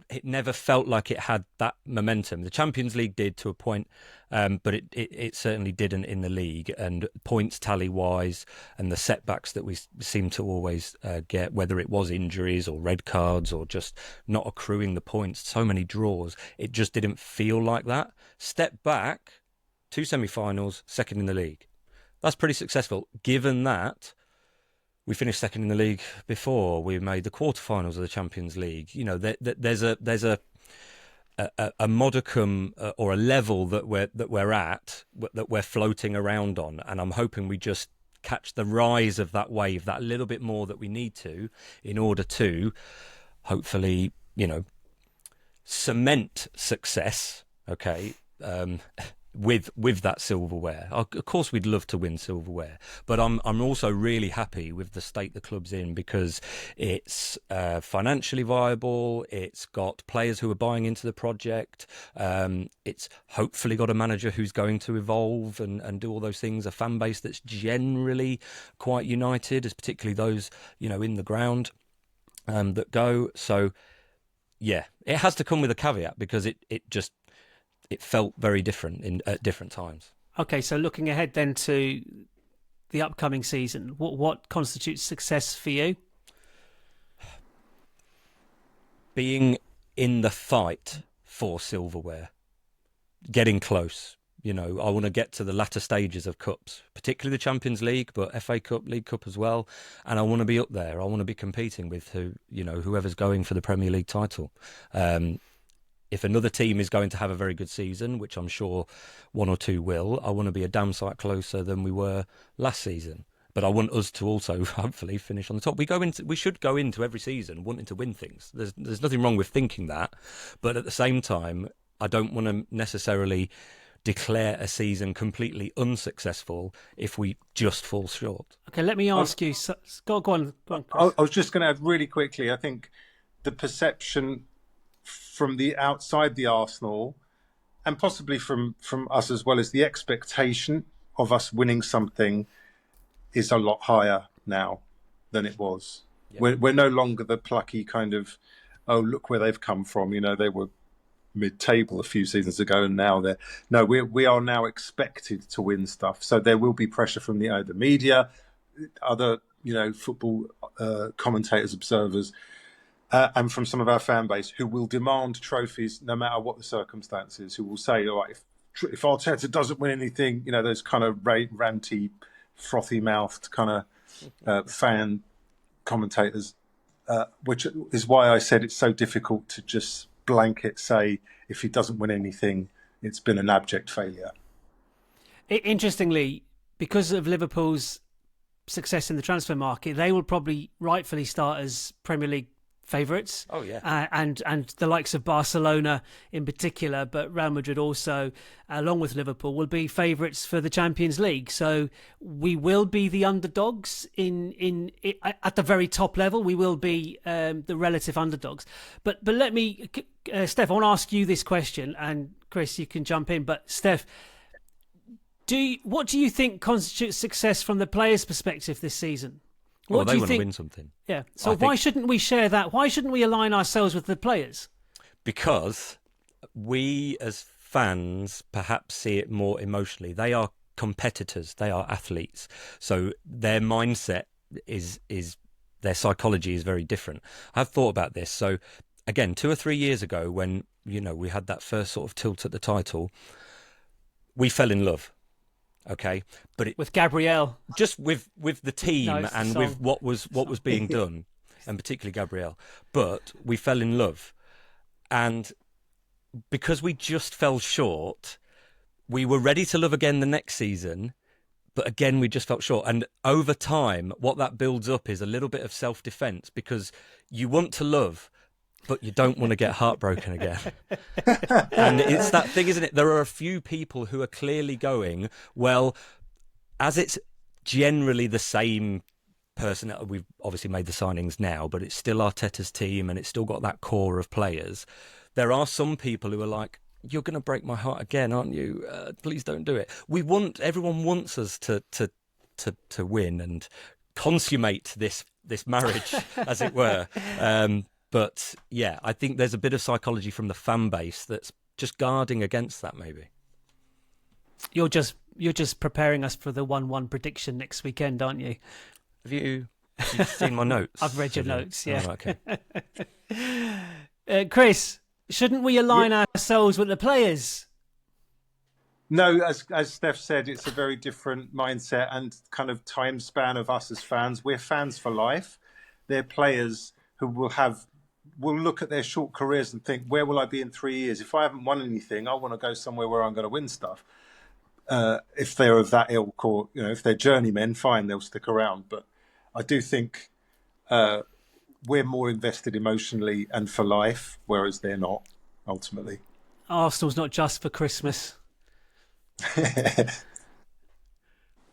Speaker 2: it never felt like it had that momentum. The Champions League did to a point, but it certainly didn't in the league. And points tally-wise, and the setbacks that we seem to always get, whether it was injuries or red cards or just not accruing the points, so many draws, it just didn't feel like that. Step back, 2 semi-finals, second in the league. That's pretty successful, given that we finished second in the league before we made the quarterfinals of the Champions League. There's a modicum or a level that we're at, that we're floating around on, and I'm hoping we just catch the rise of that wave that little bit more that we need to, in order to hopefully cement success. Okay. With that silverware. Of course we'd love to win silverware, but I'm also really happy with the state the club's in, because it's financially viable, it's got players who are buying into the project, it's hopefully got a manager who's going to evolve and do all those things, a fan base that's generally quite united, as particularly those in the ground that go. So yeah, it has to come with a caveat, because it felt very different at different times.
Speaker 1: Okay, so looking ahead then to the upcoming season, what constitutes success for you?
Speaker 2: Being in the fight for silverware, getting close, I want to get to the latter stages of cups, particularly the Champions League, but FA Cup, League Cup as well. And I want to be up there. I want to be competing with whoever's going for the Premier League title. If another team is going to have a very good season, which I'm sure one or two will, I want to be a damn sight closer than we were last season. But I want us to also hopefully finish on the top. We should go into every season wanting to win things. There's nothing wrong with thinking that, but at the same time, I don't want to necessarily declare a season completely unsuccessful if we just fall short.
Speaker 1: Okay, let me ask you. Go on, Chris.
Speaker 3: I was just going to add really quickly. I think the perception from the outside the Arsenal, and possibly from us as well, as the expectation of us winning something is a lot higher now than it was. Yeah. We're no longer the plucky kind of, oh, look where they've come from. They were mid-table a few seasons ago, and now we are now expected to win stuff. So there will be pressure from the media, other football commentators, observers, and from some of our fan base who will demand trophies no matter what the circumstances. Who will say, all right, if Arteta doesn't win anything, those kind of ranty, frothy-mouthed kind of fan commentators, which is why I said it's so difficult to just blanket say if he doesn't win anything, it's been an abject failure.
Speaker 1: Interestingly, because of Liverpool's success in the transfer market, they will probably rightfully start as Premier League favourites.
Speaker 2: Oh yeah,
Speaker 1: and the likes of Barcelona in particular, but Real Madrid also, along with Liverpool, will be favourites for the Champions League. So we will be the underdogs in at the very top level. We will be the relative underdogs. But let me, Steph, I want to ask you this question, and Chris, you can jump in. But Steph, what do you think constitutes success from the players' perspective this season?
Speaker 2: Well, they want to win something.
Speaker 1: Yeah. So why shouldn't we share that? Why shouldn't we align ourselves with the players? Because
Speaker 2: we as fans perhaps see it more emotionally. They are competitors. They are athletes. So their mindset is their psychology is very different. I've thought about this. So again, 2 or 3 years ago when, we had that first sort of tilt at the title, we fell in love. Okay, but
Speaker 1: with Gabriel,
Speaker 2: just with the team and with what was being done, and particularly Gabriel. But we fell in love, and because we just fell short, we were ready to love again the next season. But again, we just felt short. And over time, what that builds up is a little bit of self-defense, because you want to love, but you don't want to get heartbroken again. And it's that thing, isn't it? There are a few people who are clearly going, well, as it's generally the same person, we've obviously made the signings now, but it's still Arteta's team and it's still got that core of players. There are some people who are like, you're going to break my heart again, aren't you? Please don't do it. Everyone wants us to win and consummate this marriage, as it were. But yeah, I think there's a bit of psychology from the fan base that's just guarding against that. Maybe
Speaker 1: you're just preparing us for the 1-1 prediction next weekend, aren't you?
Speaker 2: Have you seen my notes?
Speaker 1: I've read your notes. Yeah.
Speaker 2: Oh,
Speaker 1: okay. Chris, shouldn't we align ourselves with the players?
Speaker 3: No, as Steph said, it's a very different mindset and kind of time span of us as fans. We're fans for life. They're players who will look at their short careers and think, where will I be in 3 years? If I haven't won anything, I want to go somewhere where I'm going to win stuff. If they're of that ilk, or if they're journeymen, fine, they'll stick around. But I do think we're more invested emotionally and for life, whereas they're not, ultimately.
Speaker 1: Arsenal's not just for Christmas.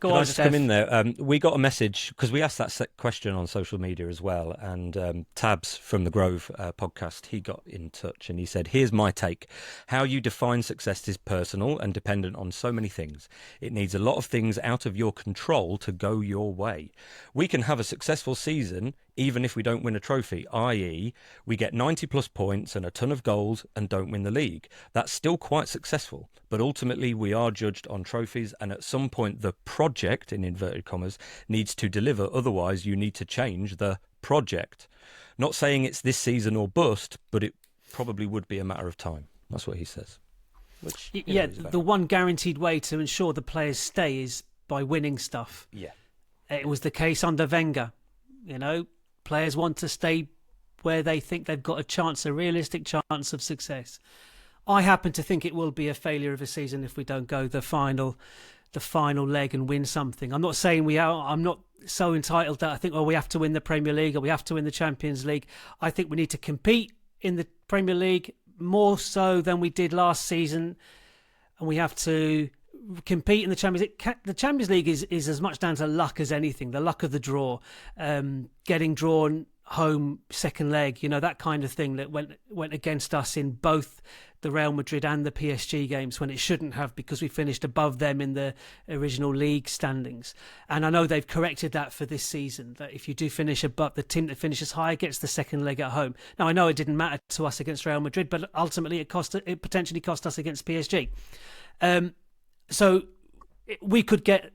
Speaker 2: Can I just come in there? We got a message, because we asked that question on social media as well, and Tabs from the Grove podcast, he got in touch and he said, here's my take. How you define success is personal and dependent on so many things. It needs a lot of things out of your control to go your way. We can have a successful season even if we don't win a trophy, i.e. we get 90 plus points and a ton of goals and don't win the league. That's still quite successful, but ultimately we are judged on trophies, and at some point the project, in inverted commas, needs to deliver. Otherwise you need to change the project. Not saying it's this season or bust, but it probably would be a matter of time. That's what he says. Which
Speaker 1: Yeah, the one guaranteed way to ensure the players stay is by winning stuff.
Speaker 2: Yeah.
Speaker 1: It was the case under Wenger. Players want to stay where they think they've got a realistic chance of success. I happen to think it will be a failure of a season if we don't go the final leg and win something. I'm not saying we are. I'm not so entitled that I think, we have to win the Premier League or we have to win the Champions League. I think we need to compete in the Premier League more so than we did last season, and we have to compete in the Champions League. The Champions League is as much down to luck as anything, the luck of the draw, getting drawn home second leg, that kind of thing that went against us in both the Real Madrid and the PSG games when it shouldn't have, because we finished above them in the original league standings. And I know they've corrected that for this season, that if you do finish above, the team that finishes higher gets the second leg at home. Now, I know it didn't matter to us against Real Madrid, but ultimately it potentially cost us against PSG. So we could get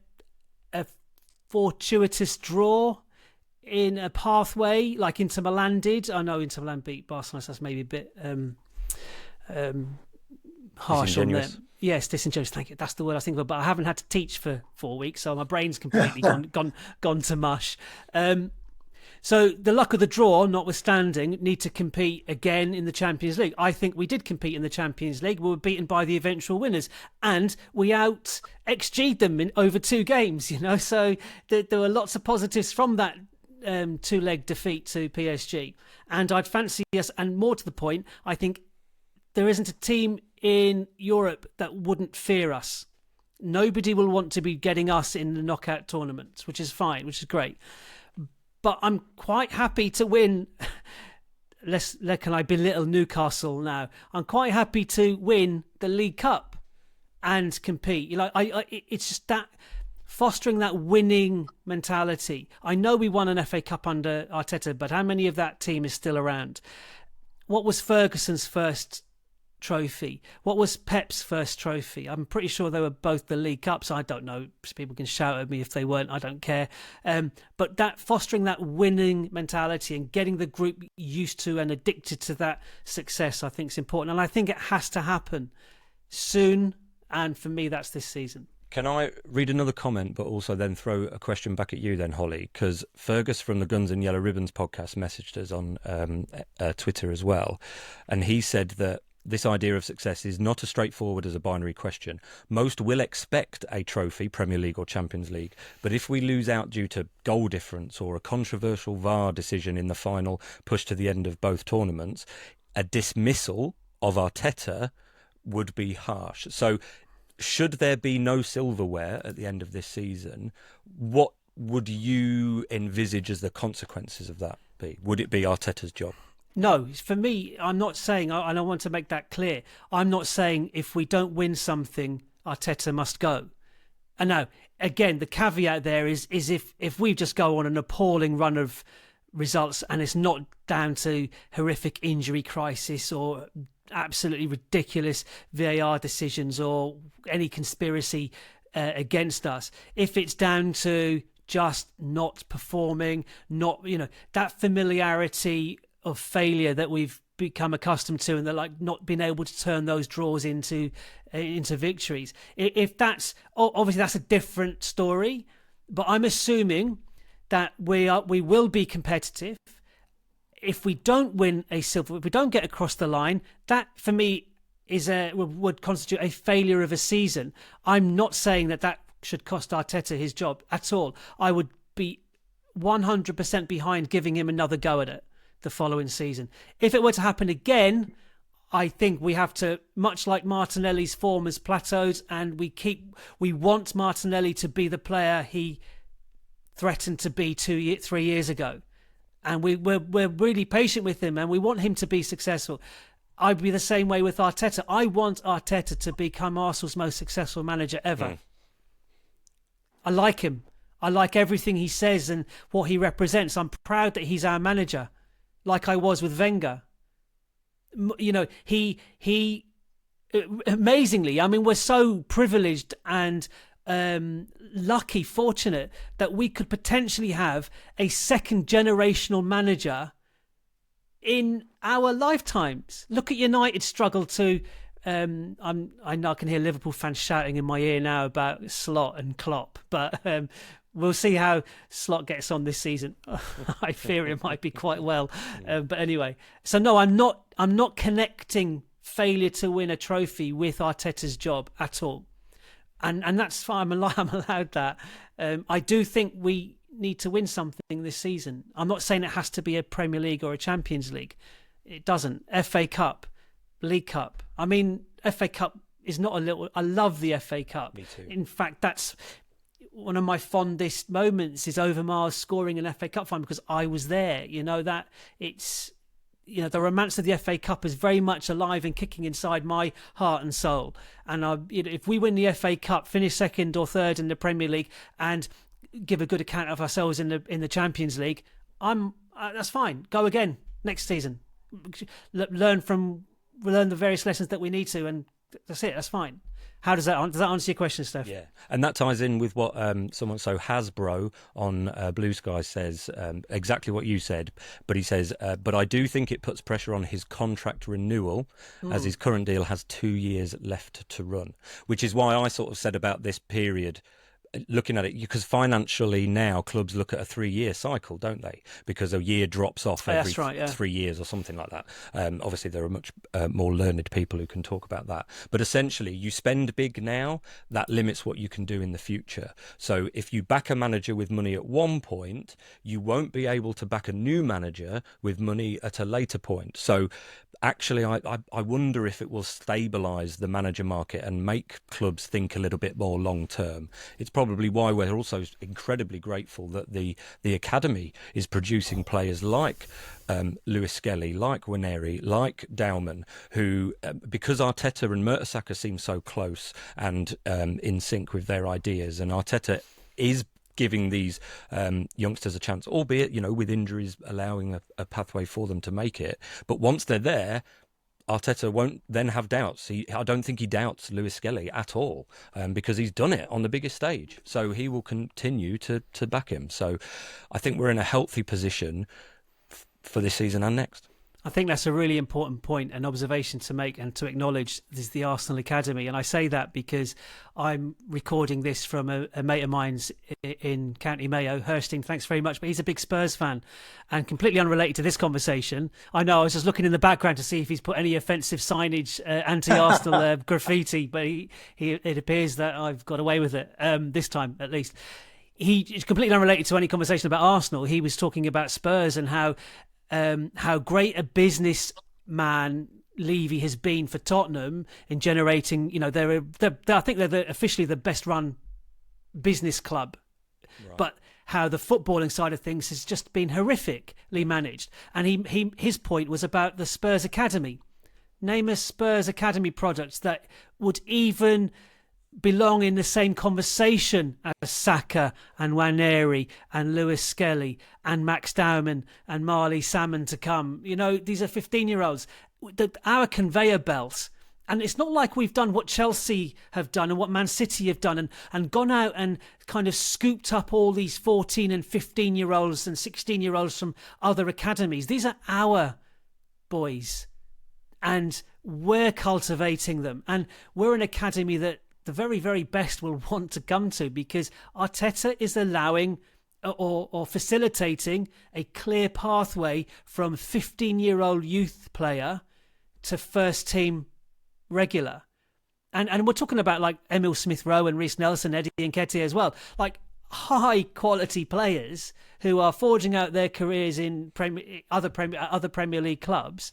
Speaker 1: a fortuitous draw in a pathway like Inter Milan did. I know Inter Milan beat Barcelona, so that's maybe a bit harsh on them. Yes, disingenuous. Thank you. That's the word I was thinking of. But I haven't had to teach for 4 weeks, so my brain's completely gone to mush. So the luck of the draw notwithstanding, need to compete again in the Champions League. I think we did compete in the Champions League. We were beaten by the eventual winners, and we out XG'd them in over 2 games. So there were lots of positives from that 2-leg defeat to PSG. And I'd fancy us, and more to the point, I think there isn't a team in Europe that wouldn't fear us. Nobody will want to be getting us in the knockout tournaments, which is fine, which is great. But I'm quite happy to win. Can I belittle Newcastle now? I'm quite happy to win the League Cup and compete. It's just that fostering that winning mentality. I know we won an FA Cup under Arteta, but how many of that team is still around? What was Ferguson's first trophy? What was Pep's first trophy? I'm pretty sure they were both the League Cups. I don't know. People can shout at me if they weren't. I don't care. But that fostering that winning mentality and getting the group used to and addicted to that success, I think is important. And I think it has to happen soon. And for me, that's this season.
Speaker 2: Can I read another comment, but also then throw a question back at you then, Holly? Because Fergus from the Guns and Yellow Ribbons podcast messaged us on Twitter as well. And he said that this idea of success is not as straightforward as a binary question. Most will expect a trophy, Premier League or Champions League, but if we lose out due to goal difference or a controversial VAR decision in the final push to the end of both tournaments, a dismissal of Arteta would be harsh. So should there be no silverware at the end of this season, what would you envisage as the consequences of that be? Would it be Arteta's job?
Speaker 1: No, for me, I'm not saying, and I want to make that clear, I'm not saying if we don't win something, Arteta must go. And now, again, the caveat there is if we just go on an appalling run of results and it's not down to horrific injury crisis or absolutely ridiculous VAR decisions or any conspiracy against us, if it's down to just not performing, that familiarity of failure that we've become accustomed to, and that not being able to turn those draws into victories. If that's obviously that's a different story, but I'm assuming that we will be competitive. If we don't win a silver, if we don't get across the line, that for me would constitute a failure of a season. I'm not saying that should cost Arteta his job at all. I would be 100% behind giving him another go at it the following season. If it were to happen again, I think we have to, much like Martinelli's form has plateaued, and we want Martinelli to be the player he threatened to be 3 years ago, and we're really patient with him, and we want him to be successful. I'd be the same way with Arteta. I want Arteta to become Arsenal's most successful manager ever. I like him. I like everything he says and what he represents. I'm proud that he's our manager, like I was with Wenger. He amazingly, we're so privileged and lucky, fortunate that we could potentially have a second generational manager in our lifetimes. Look at United struggle to I know I can hear Liverpool fans shouting in my ear now about Slot and Klopp, but we'll see how Slot gets on this season. I fear it might be quite well, but anyway. So no, I'm not connecting failure to win a trophy with Arteta's job at all, and that's fine. I'm allowed that. I do think we need to win something this season. I'm not saying it has to be a Premier League or a Champions League. It doesn't. FA Cup, League Cup. I mean, FA Cup is not a little... I love the FA Cup.
Speaker 2: Me too.
Speaker 1: In fact, that's one of my fondest moments is Overmars scoring an FA Cup final because I was there. You know, that it's... You know, the romance of the FA Cup is very much alive and kicking inside my heart and soul. And if we win the FA Cup, finish second or third in the Premier League and give a good account of ourselves in the Champions League, that's fine. Go again next season. Learn the various lessons that we need to, and that's it. That's fine. How does that answer your question, Steph?
Speaker 2: Yeah, and that ties in with what Hasbro on BlueSky says, exactly what you said. But he says, but I do think it puts pressure on his contract renewal, as his current deal has 2 years left to run, which is why I sort of said about this period. Looking at it, because financially now clubs look at a 3-year cycle, don't they? Because a year drops off every 3 years or something like that. Obviously, there are much more learned people who can talk about that. But essentially, you spend big now, that limits what you can do in the future. So if you back a manager with money at one point, you won't be able to back a new manager with money at a later point. So actually, I wonder if it will stabilise the manager market and make clubs think a little bit more long term. It's probably why we're also incredibly grateful that the academy is producing players like Lewis Skelly, like Waneri, like Dowman, who, because Arteta and Mertesacker seem so close and in sync with their ideas, and Arteta is giving these youngsters a chance, albeit, with injuries allowing a pathway for them to make it. But once they're there, Arteta won't then have doubts. I don't think he doubts Lewis Skelly at all, because he's done it on the biggest stage. So he will continue to back him. So I think we're in a healthy position for this season and next.
Speaker 1: I think that's a really important point and observation to make and to acknowledge is the Arsenal Academy. And I say that because I'm recording this from a mate of mine's in County Mayo, Hursting. Thanks very much. But he's a big Spurs fan and completely unrelated to this conversation. I know I was just looking in the background to see if he's put any offensive signage, anti-Arsenal graffiti, but it appears that I've got away with it, this time at least. He is completely unrelated to any conversation about Arsenal. He was talking about Spurs and how great a businessman Levy has been for Tottenham in generating, I think they're officially the best run business club, right. But how the footballing side of things has just been horrifically managed. And his point was about the Spurs Academy. Name a Spurs Academy product that would even belong in the same conversation as Saka and Waneri and Lewis Skelly and Max Dowman and Marley Salmon to come. These are 15-year-olds. Our conveyor belt, and it's not like we've done what Chelsea have done and what Man City have done and gone out and kind of scooped up all these 14 and 15-year-olds and 16-year-olds from other academies. These are our boys, and we're cultivating them, and we're an academy that the very, very best will want to come to, because Arteta is allowing or facilitating a clear pathway from 15-year-old youth player to first team regular. And we're talking about like Emil Smith-Rowe and Reece Nelson, Eddie Nketiah as well, like high quality players who are forging out their careers in other Premier League clubs.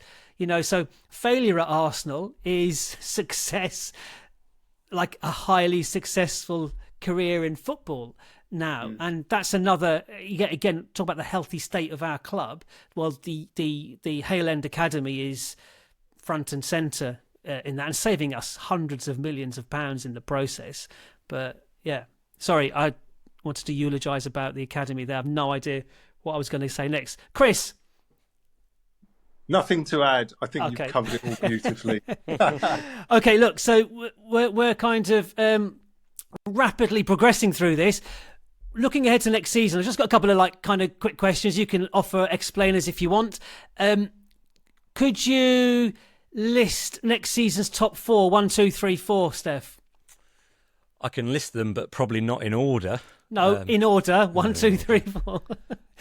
Speaker 1: So failure at Arsenal is success, like a highly successful career in football now. And that's another, again, talk about the healthy state of our club. Well, the Hale End Academy is front and centre in that, and saving us hundreds of millions of pounds in the process. But yeah, sorry, I wanted to eulogise about the academy there. I have no idea what I was going to say next. Chris?
Speaker 3: Nothing to add. I think you've covered it all beautifully.
Speaker 1: Okay, look, so we're kind of rapidly progressing through this. Looking ahead to next season, I've just got a couple of kind of quick questions. You can offer explainers if you want. Could you list next season's top four? 1, 2, 3, 4, Steph.
Speaker 2: I can list them, but probably not in order.
Speaker 1: No, in order. 1, 2, 3, 4.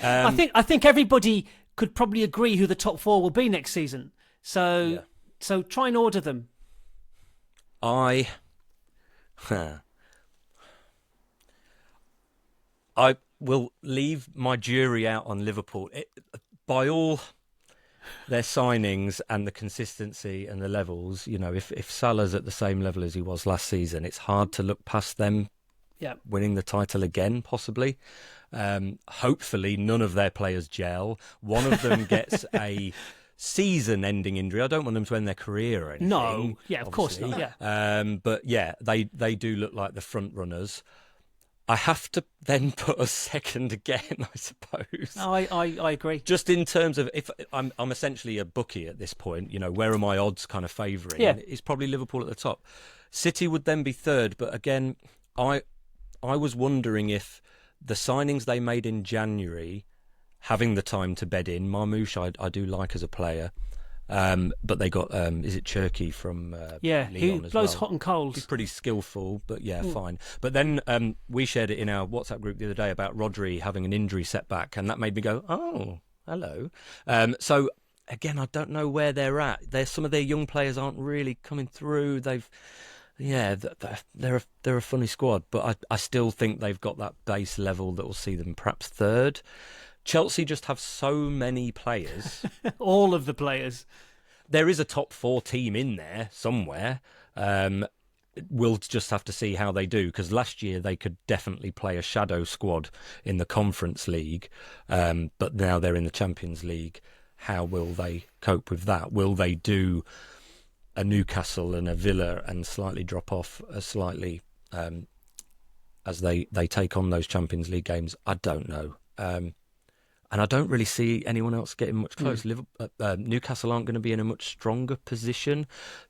Speaker 1: I think everybody could probably agree who the top four will be next season. So try and order them.
Speaker 2: I will leave my jury out on Liverpool. By all their signings and the consistency and the levels, if Salah's at the same level as he was last season, it's hard to look past them winning the title again, possibly. Hopefully none of their players gel. One of them gets a season-ending injury. I don't want them to end their career or anything.
Speaker 1: No, of course not.
Speaker 2: But they do look like the front runners. I have to then put a second again, I suppose.
Speaker 1: No, I agree.
Speaker 2: Just in terms of, if I'm essentially a bookie at this point, where are my odds kind of favouring?
Speaker 1: Yeah.
Speaker 2: It's probably Liverpool at the top. City would then be third, but again, I was wondering if the signings they made in January, having the time to bed in, Marmoush I do like as a player, but they got is it Cherky from Lyon
Speaker 1: he
Speaker 2: as
Speaker 1: blows
Speaker 2: well.
Speaker 1: hot and cold.
Speaker 2: He's pretty skillful, but fine. But then we shared it in our WhatsApp group the other day about Rodri having an injury setback, and that made me go, oh, hello. So again, I don't know where they're at. Some of their young players aren't really coming through. They're a funny squad, but I still think they've got that base level that will see them perhaps third. Chelsea just have so many players.
Speaker 1: All of the players.
Speaker 2: There is a top four team in there somewhere. We'll just have to see how they do, because last year they could definitely play a shadow squad in the Conference League, but now they're in the Champions League. How will they cope with that? Will they do a Newcastle and a Villa and slightly drop off slightly as they take on those Champions League games? I don't know. And I don't really see anyone else getting much close. Newcastle aren't going to be in a much stronger position.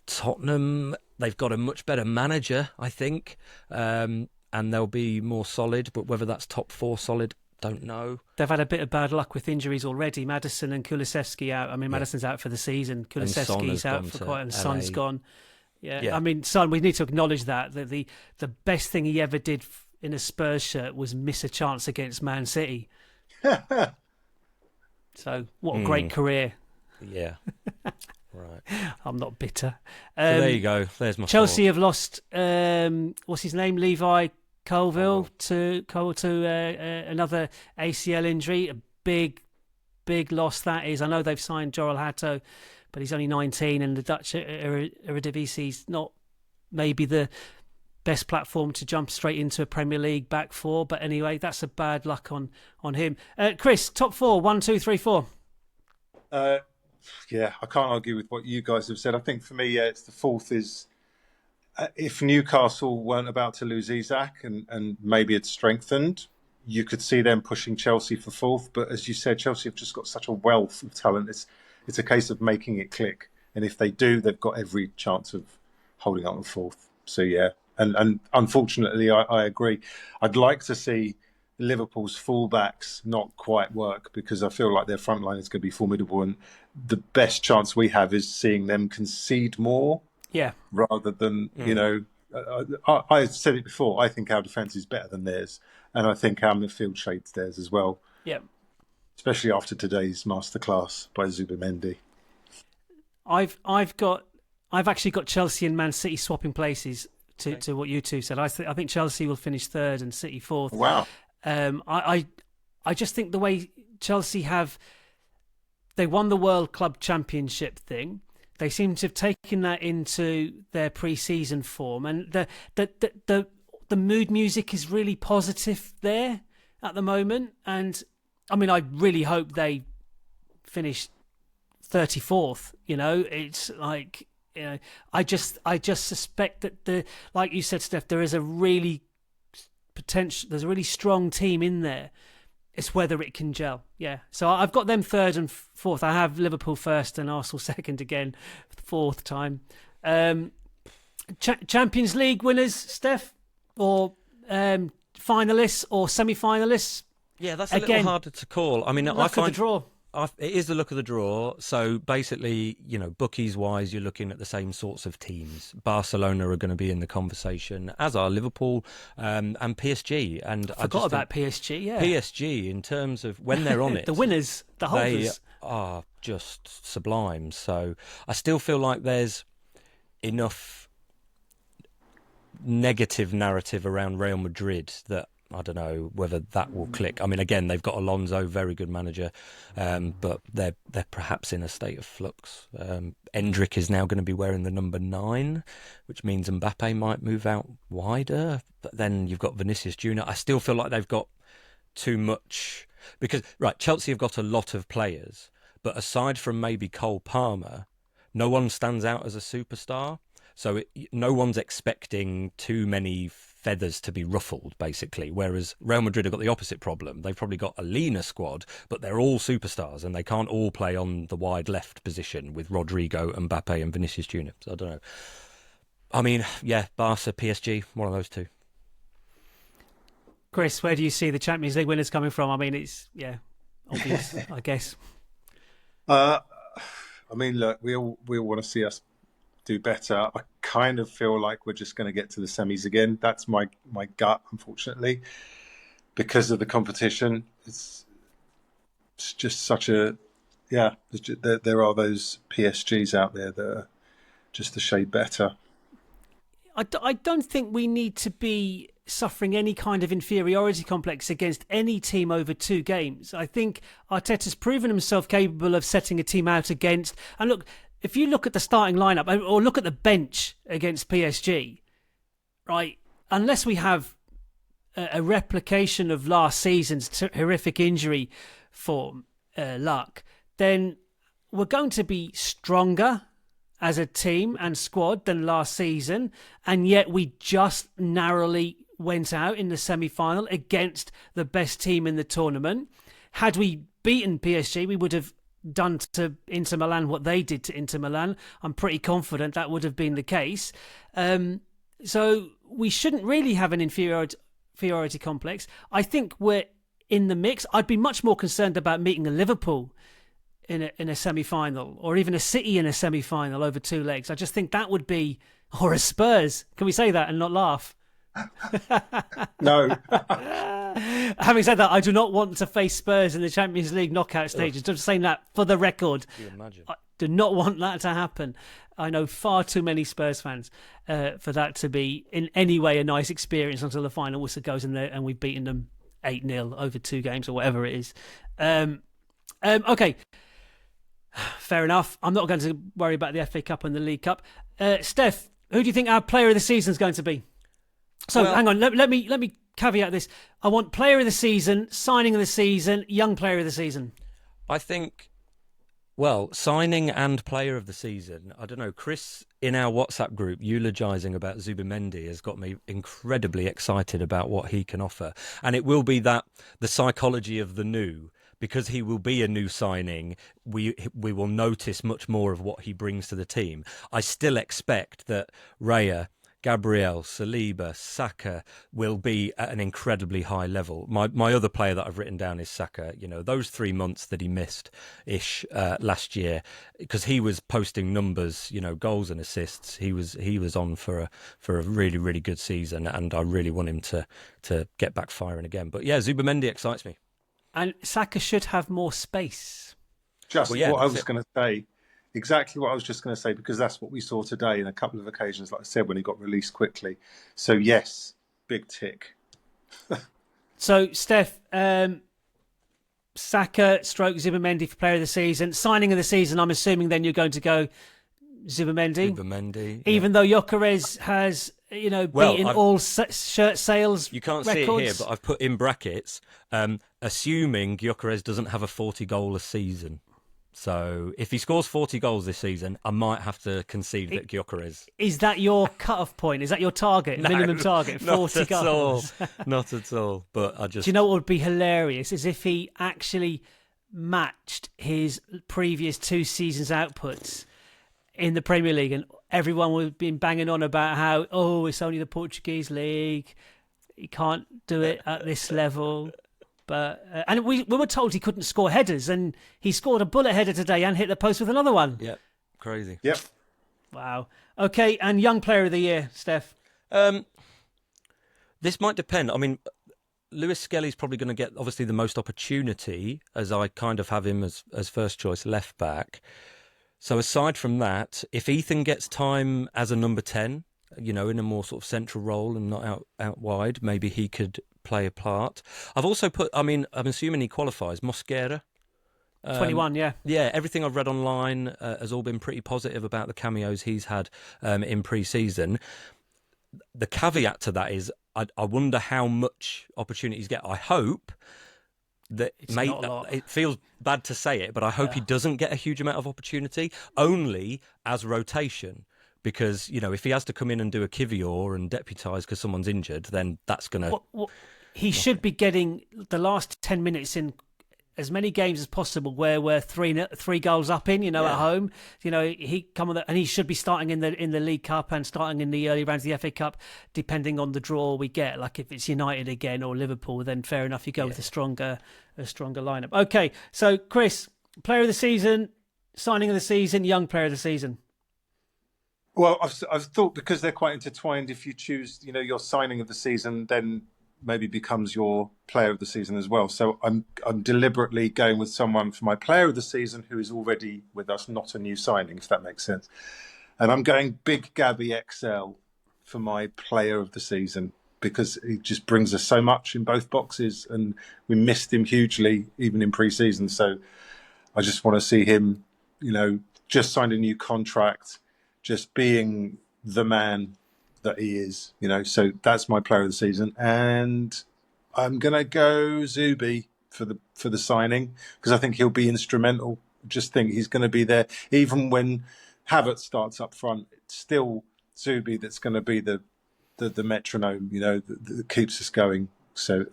Speaker 2: Tottenham, they've got a much better manager, I think, and they'll be more solid. But whether that's top four solid, don't know.
Speaker 1: They've had a bit of bad luck with injuries already. Maddison and Kulusevski out. I mean, Maddison's out for the season. Kulusevski's out for quite, and Son's gone. Yeah, I mean, Son, we need to acknowledge that the best thing he ever did in a Spurs shirt was miss a chance against Man City. So, what a great career.
Speaker 2: Yeah. Right.
Speaker 1: I'm not bitter.
Speaker 2: So there you go. There's my
Speaker 1: Chelsea have lost, what's his name? Levi Colville to another ACL injury. A big loss that is. I know they've signed Joel Hatto, but he's only 19, and the Dutch Eredivisie's not maybe the best platform to jump straight into a Premier League back four. But anyway, that's a bad luck on him. Chris, top four, 1, 2, 3, 4.
Speaker 3: I can't argue with what you guys have said. I think for me, it's the fourth is if Newcastle weren't about to lose Isak and maybe it's strengthened, you could see them pushing Chelsea for fourth. But as you said, Chelsea have just got such a wealth of talent. It's a case of making it click. And if they do, they've got every chance of holding on to fourth. So, yeah. And unfortunately, I agree. I'd like to see Liverpool's fullbacks not quite work, because I feel like their front line is going to be formidable. And the best chance we have is seeing them concede more.
Speaker 1: Yeah.
Speaker 3: Rather than, I said it before, I think our defence is better than theirs. And I think our midfield shades theirs as well.
Speaker 1: Yeah.
Speaker 3: Especially after today's masterclass by Zubimendi.
Speaker 1: I've actually got Chelsea and Man City swapping places to what you two said. I think Chelsea will finish third and City fourth.
Speaker 3: Wow.
Speaker 1: I just think the way Chelsea they won the World Club Championship thing. They seem to have taken that into their pre-season form, and the mood music is really positive there at the moment. And I mean, I really hope they finish 34th. It's like, I just suspect that like you said, Steph, there's a really strong team in there. It's whether it can gel. Yeah. So I've got them third and fourth. I have Liverpool first and Arsenal second again for the fourth time. Champions League winners, Steph, or finalists or semi-finalists?
Speaker 2: Yeah, that's a little harder to call. I mean,
Speaker 1: Luck of the draw.
Speaker 2: it is the look of the draw. So basically, bookies wise, you're looking at the same sorts of teams. Barcelona are going to be in the conversation, as are Liverpool and PSG. And I
Speaker 1: forgot about PSG. Yeah,
Speaker 2: PSG in terms of when they're on it,
Speaker 1: the winners, the holders,
Speaker 2: they are just sublime. So I still feel like there's enough negative narrative around Real Madrid that I don't know whether that will click. I mean, again, they've got Alonso, very good manager, but they're perhaps in a state of flux. Endrick is now going to be wearing the number 9, which means Mbappe might move out wider. But then you've got Vinicius Junior. I still feel like they've got too much because Chelsea have got a lot of players, but aside from maybe Cole Palmer, no one stands out as a superstar. So no one's expecting too many feathers to be ruffled, basically. Whereas Real Madrid have got the opposite problem. They've probably got a leaner squad, but they're all superstars and they can't all play on the wide left position with Rodrigo, Mbappe and Vinicius Junior. So I don't know. I mean, yeah, Barca, PSG, one of those two.
Speaker 1: Chris, where do you see the Champions League winners coming from? I mean, it's, obvious, I guess.
Speaker 3: I mean, look, we all want to see us do better. I kind of feel like we're just going to get to the semis again. That's my gut, unfortunately, because of the competition. It's just such a there are those PSGs out there that are just a shade better.
Speaker 1: I don't think we need to be suffering any kind of inferiority complex against any team over 2 games. I think Arteta's proven himself capable of setting a team out against, and look, if you look at the starting lineup or look at the bench against PSG, right, unless we have a replication of last season's horrific injury form luck, then we're going to be stronger as a team and squad than last season, and yet we just narrowly went out in the semi-final against the best team in the tournament. Had we beaten PSG, we would have done to Inter Milan what they did to Inter Milan. I'm pretty confident that would have been the case. So we shouldn't really have an inferiority complex. I think we're in the mix. I'd be much more concerned about meeting a Liverpool in a semi-final, or even a City in a semi-final over 2 legs. I just think that would be, or a Spurs. Can we say that and not laugh?
Speaker 3: No.
Speaker 1: Having said that, I do not want to face Spurs in the Champions League knockout stages. Just saying that for the record.
Speaker 2: Can you imagine?
Speaker 1: I do not want that to happen. I know far too many Spurs fans for that to be in any way a nice experience until the final whistle goes in there and we've beaten them 8-0 over 2 games or whatever it is. Okay. Fair enough. I'm not going to worry about the FA Cup and the League Cup. Steph, who do you think our player of the season is going to be? So hang on, let me caveat this. I want player of the season, signing of the season, young player of the season.
Speaker 2: I think, signing and player of the season. I don't know. Chris in our WhatsApp group eulogising about Zubimendi has got me incredibly excited about what he can offer, and it will be that the psychology of the new. Because he will be a new signing, we will notice much more of what he brings to the team. I still expect that Raya, Gabriel, Saliba, Saka will be at an incredibly high level. My other player that I've written down is Saka. Those 3 months that he missed-ish last year, because he was posting numbers, goals and assists. He was on for a really, really good season, and I really want him to get back firing again. But yeah, Zubimendi excites me.
Speaker 1: And Saka should have more space.
Speaker 3: What I was going to say, exactly what I was just going to say, because that's what we saw today in a couple of occasions, like I said, when he got released quickly. So yes, big tick.
Speaker 1: So, Steph, Saka stroke Zubimendi for player of the season. Signing of the season, I'm assuming then you're going to go Zubimendi. Even though Gyökeres has... beating all shirt sales
Speaker 2: You can't
Speaker 1: records.
Speaker 2: See it here, but I've put in brackets, assuming Gyökeres doesn't have a 40 goal a season. So if he scores 40 goals this season, I might have to concede that Gyökeres...
Speaker 1: Is that your cut-off point? Is that your target, minimum target, 40 goals?
Speaker 2: Not at all. But I just...
Speaker 1: Do you know what would be hilarious? Is if he actually matched his previous 2 seasons' outputs in the Premier League, and everyone would have been banging on about how, it's only the Portuguese league, you can't do it at this level. And we were told he couldn't score headers, and he scored a bullet header today and hit the post with another one.
Speaker 2: Yep, crazy.
Speaker 3: Yep.
Speaker 1: Wow. Okay, and young player of the year, Steph.
Speaker 2: This might depend. I mean, Lewis Skelly's probably going to get obviously the most opportunity, as I kind of have him as first choice left back. So aside from that, if Ethan gets time as a number 10, in a more sort of central role and not out wide, maybe he could play a part. I've also I'm assuming he qualifies, Mosquera.
Speaker 1: 21, yeah.
Speaker 2: Yeah, everything I've read online has all been pretty positive about the cameos he's had in pre-season. The caveat to that is I wonder how much opportunity he's get. I hope that it feels bad to say it, but I hope he doesn't get a huge amount of opportunity, only as rotation. Because, if he has to come in and do a Kivior and deputise because someone's injured, then that's going to...
Speaker 1: He should be getting the last 10 minutes in as many games as possible where we're three goals up at home. He come on and he should be starting in the League Cup and starting in the early rounds of the FA Cup, depending on the draw we get. Like if it's United again or Liverpool, then fair enough, you go with a stronger lineup. Okay, so Chris, player of the season, signing of the season, young player of the season.
Speaker 3: Well, I've thought because they're quite intertwined. If you choose, your signing of the season, then maybe becomes your player of the season as well. So I'm deliberately going with someone for my player of the season who is already with us, not a new signing, if that makes sense. And I'm going Big Gabby XL for my player of the season because he just brings us so much in both boxes, and we missed him hugely even in pre-season. So I just want to see him, just signed a new contract, just being the man that he is, so that's my player of the season. And I'm going to go Zubi for the signing because I think he'll be instrumental. Just think he's going to be there. Even when Havertz starts up front, it's still Zubi that's going to be the metronome, that keeps us going. So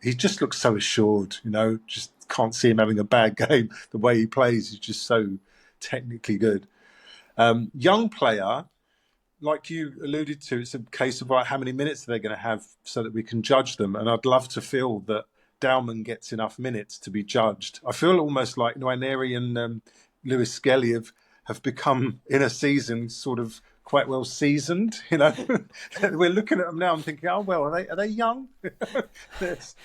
Speaker 3: he just looks so assured, just can't see him having a bad game. The way he plays is just so technically good. Young player, like you alluded to, it's a case of how many minutes they're going to have so that we can judge them. And I'd love to feel that Dowman gets enough minutes to be judged. I feel almost like Nwaneri and Lewis Skelly have become, in a season, sort of quite well seasoned. We're looking at them now and thinking, oh, well, are they young? It's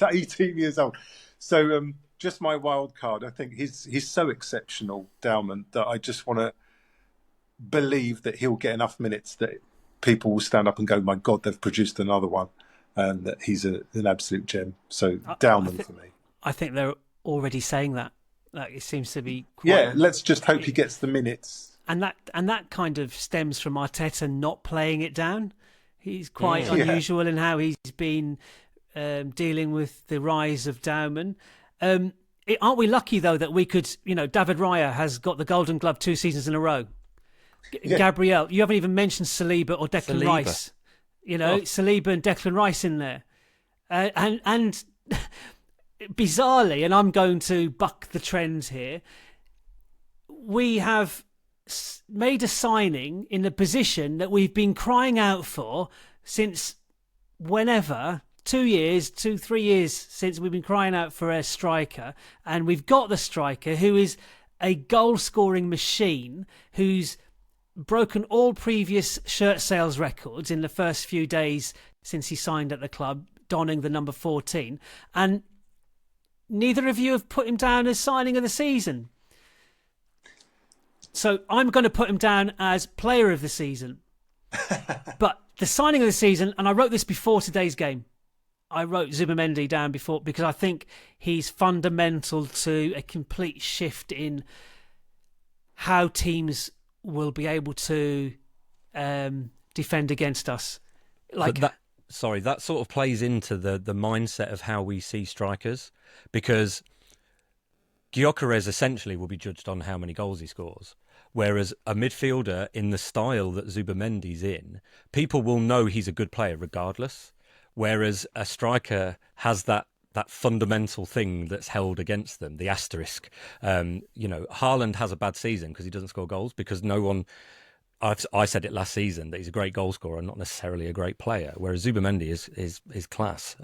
Speaker 3: 18 years old. So just my wild card. I think he's so exceptional, Dowman, that I just want to believe that he'll get enough minutes that people will stand up and go, my God, they've produced another one, and that he's an absolute gem. So Dowman for me.
Speaker 1: I think they're already saying that. Like it seems to be
Speaker 3: let's just hope he gets the minutes.
Speaker 1: And that kind of stems from Arteta not playing it down. He's quite unusual in how he's been dealing with the rise of Dowman. Aren't we lucky though that we could, David Raya has got the Golden Glove 2 seasons in a row. Gabriel, you haven't even mentioned Saliba or Declan Rice. Saliba and Declan Rice in there. And bizarrely, and I'm going to buck the trends here, we have made a signing in a position that we've been crying out for since whenever, 3 years since we've been crying out for a striker, and we've got the striker who is a goal-scoring machine, who's broken all previous shirt sales records in the first few days since he signed at the club, donning the number 14. And neither of you have put him down as signing of the season. So I'm going to put him down as player of the season. But the signing of the season, and I wrote this before today's game, I wrote Zubimendi down before because I think he's fundamental to a complete shift in how teams will be able to defend against us.
Speaker 2: That sort of plays into the mindset of how we see strikers, because Gyökeres essentially will be judged on how many goals he scores, whereas a midfielder in the style that Zubimendi's in, people will know he's a good player regardless, whereas a striker has that fundamental thing that's held against them, the asterisk. Haaland has a bad season because he doesn't score goals, because no one... I said it last season that he's a great goal scorer, not necessarily a great player, whereas Zubimendi is class.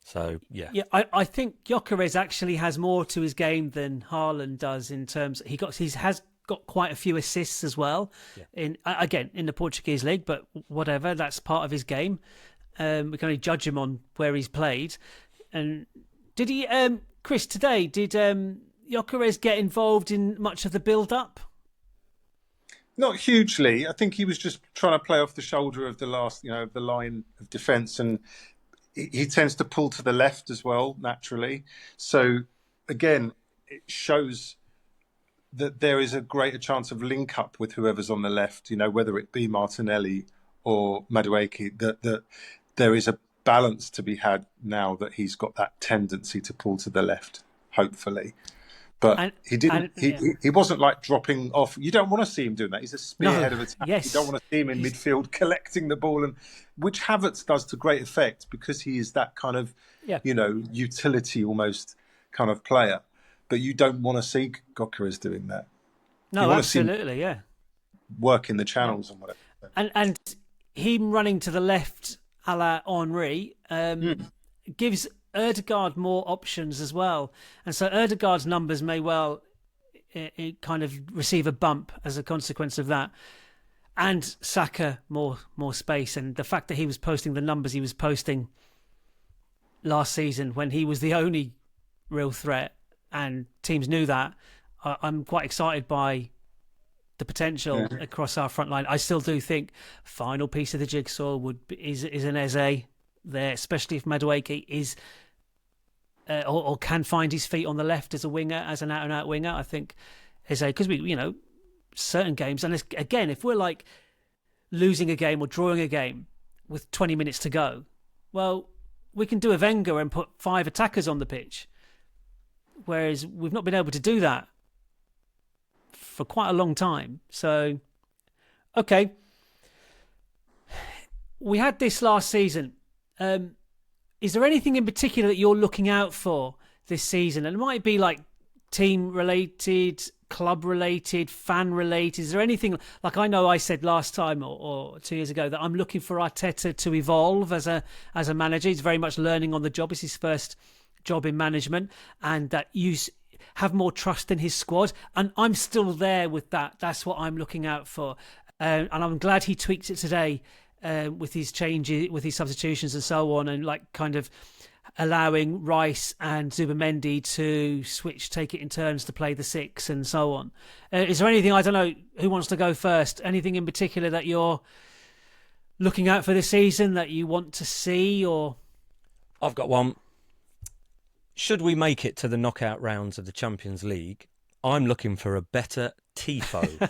Speaker 2: So yeah,
Speaker 1: I think Gyökeres actually has more to his game than Haaland does in terms. He has got quite a few assists as well. In the Portuguese league, but whatever, that's part of his game. We can only judge him on where he's played. And did he, Chris, today? Did Gyökeres get involved in much of the build-up?
Speaker 3: Not hugely. I think he was just trying to play off the shoulder of the line of defence, and he tends to pull to the left as well, naturally. So, again, it shows that there is a greater chance of link-up with whoever's on the left, whether it be Martinelli or Madueke, that there is a balance to be had now that he's got that tendency to pull to the left, hopefully. But he didn't. He wasn't like dropping off. You don't want to see him doing that. He's a spearhead of attack.
Speaker 1: Yes.
Speaker 3: You don't want to see him in midfield collecting the ball, and which Havertz does to great effect because he is that kind of, utility almost kind of player. But you don't want to see Gyökeres doing that.
Speaker 1: No, absolutely,
Speaker 3: working the channels and whatever.
Speaker 1: And him running to the left, a la Henry, gives Ødegaard more options as well, and so Ødegaard's numbers may well kind of receive a bump as a consequence of that, and Saka more space. And the fact that he was posting the numbers he was posting last season when he was the only real threat, and teams knew that, I'm quite excited by the potential across our front line. I still do think final piece of the jigsaw is an Eze there, especially if Madueke is or can find his feet on the left as a winger, as an out-and-out winger. I think Eze, because certain games, and again, if we're like losing a game or drawing a game with 20 minutes to go, well, we can do a Wenger and put 5 attackers on the pitch, whereas we've not been able to do that for quite a long time. So, okay, we had this last season. Is there anything in particular that you're looking out for this season? And it might be like team-related, club-related, fan-related. Is there anything, like I know I said last time or 2 years ago that I'm looking for Arteta to evolve as a manager. He's very much learning on the job. It's his first job in management, and that you have more trust in his squad. And I'm still there with that. That's what I'm looking out for. And I'm glad he tweaked it today. With his changes, with his substitutions and so on, and like kind of allowing Rice and Zubimendi to take it in turns to play the 6 and so on. Is there anything, I don't know, who wants to go first? Anything in particular that you're looking out for this season that you want to see? Or
Speaker 2: I've got one. Should we make it to the knockout rounds of the Champions League, I'm looking for a better tifo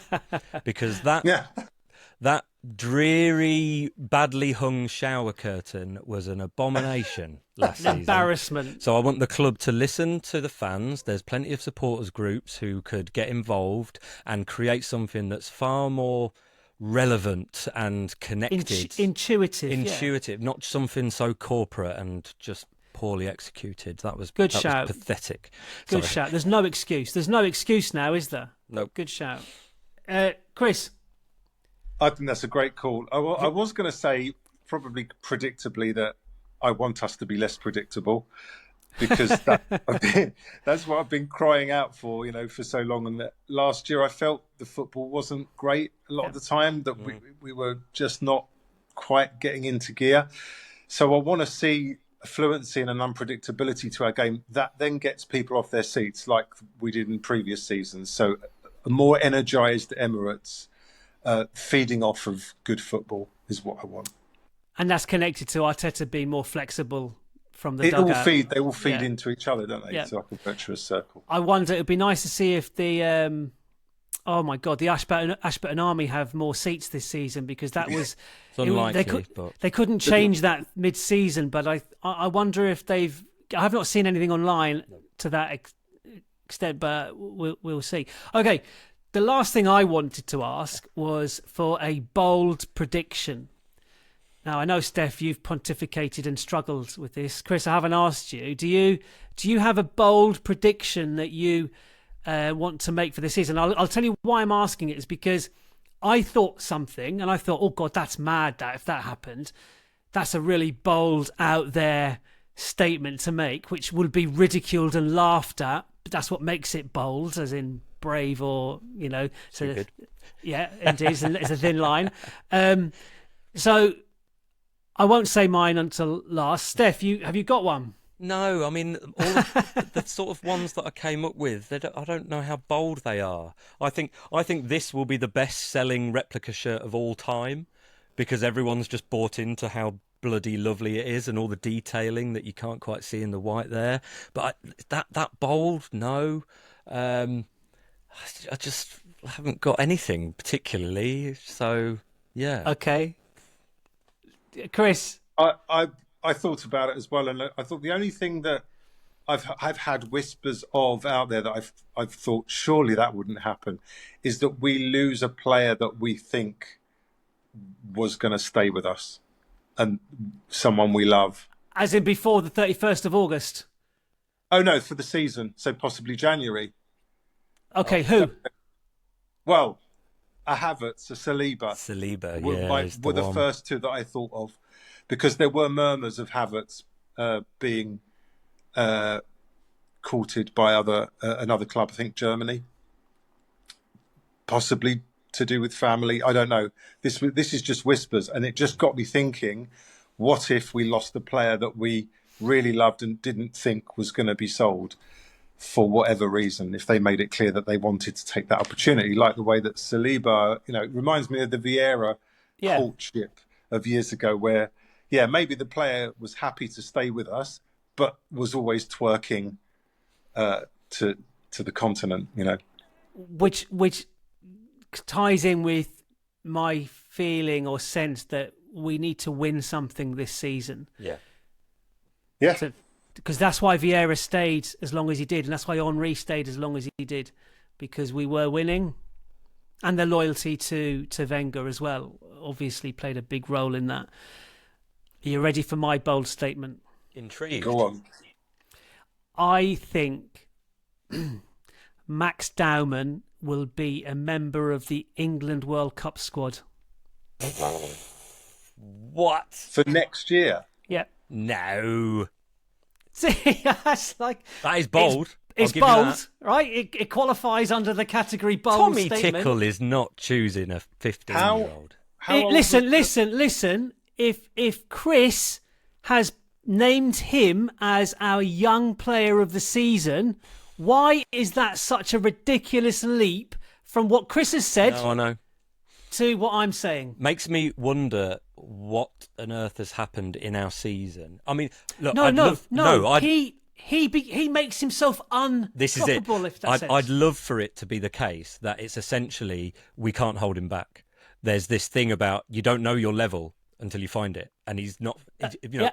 Speaker 2: because that dreary, badly hung shower curtain was an abomination last season.
Speaker 1: Embarrassment.
Speaker 2: So I want the club to listen to the fans. There's plenty of supporters groups who could get involved and create something that's far more relevant and connected.
Speaker 1: Intuitive,
Speaker 2: not something so corporate and just poorly executed. That was
Speaker 1: shout.
Speaker 2: Pathetic.
Speaker 1: Good shout. There's no excuse. There's no excuse now, is there?
Speaker 2: Nope.
Speaker 1: Good shout. Chris?
Speaker 3: I think that's a great call. I was going to say, probably predictably, that I want us to be less predictable, because that's what I've been crying out for, for so long. And that last year I felt the football wasn't great a lot of the time, that we were just not quite getting into gear. So I want to see a fluency and an unpredictability to our game that then gets people off their seats like we did in previous seasons. So a more energised Emirates, feeding off of good football is what I want.
Speaker 1: And that's connected to Arteta being more flexible from the dugout.
Speaker 3: They all feed into each other, don't they?
Speaker 1: Yeah.
Speaker 3: It's like a virtuous circle.
Speaker 1: I wonder, it would be nice to see if the the Ashburton Army have more seats this season, because that was
Speaker 2: it's unlikely,
Speaker 1: they couldn't change that mid-season, but I wonder if I have not seen anything online to that extent, but we'll see. Okay. The last thing I wanted to ask was for a bold prediction. Now, I know, Steph, you've pontificated and struggled with this. Chris, I haven't asked you. Do you have a bold prediction that you want to make for the season? I'll tell you why I'm asking it is because I thought something, and I thought, oh, God, that's mad that if that happened. That's a really bold, out there statement to make, which will be ridiculed and laughed at. But that's what makes it bold, as in brave, or So, yeah, indeed, it's a thin line. So I won't say mine until last. Steph, have you got one?
Speaker 2: No, I mean, all of the sort of ones that I came up with, I don't know how bold they are. I think this will be the best-selling replica shirt of all time, because everyone's just bought into how bloody lovely it is and all the detailing that you can't quite see in the white there. But that bold, no. I just haven't got anything particularly. So yeah.
Speaker 1: Okay, Chris.
Speaker 3: I thought about it as well, and I thought the only thing that I've had whispers of out there that I've thought surely that wouldn't happen is that we lose a player that we think was going to stay with us and someone we love.
Speaker 1: As in before the 31st of August?
Speaker 3: Oh no, for the season, so possibly January.
Speaker 1: Okay, who?
Speaker 3: Well, a Havertz, a Saliba.
Speaker 2: Saliba,
Speaker 3: were the first two that I thought of, because there were murmurs of Havertz being courted by another club, I think Germany, possibly to do with family. I don't know. This is just whispers, and it just got me thinking: what if we lost a player that we really loved and didn't think was going to be sold for whatever reason? If they made it clear that they wanted to take that opportunity, like the way that Saliba, it reminds me of the Vieira courtship of years ago, where maybe the player was happy to stay with us, but was always twerking to the continent,
Speaker 1: Which ties in with my feeling or sense that we need to win something this season.
Speaker 2: Yeah.
Speaker 1: Because that's why Vieira stayed as long as he did, and that's why Henry stayed as long as he did, because we were winning, and the loyalty to Wenger as well obviously played a big role in that. Are you ready for my bold statement?
Speaker 2: Intrigued.
Speaker 3: Go on.
Speaker 1: I think Max Dowman will be a member of the England World Cup squad.
Speaker 2: What?
Speaker 3: For next year?
Speaker 1: Yeah.
Speaker 2: No.
Speaker 1: See, that's like...
Speaker 2: That is bold.
Speaker 1: It's bold, right? It qualifies under the category bold
Speaker 2: Tommy
Speaker 1: statement.
Speaker 2: Tickle is not choosing a 15-year-old.
Speaker 1: Listen. If Chris has named him as our young player of the season, why is that such a ridiculous leap from what Chris has said to what I'm saying?
Speaker 2: Makes me wonder what on earth has happened in our season. I mean, look, he makes himself unprofitable. This is it.
Speaker 1: If that
Speaker 2: I'd love for it to be the case that it's essentially we can't hold him back. There's this thing about you don't know your level until you find it, and he's not.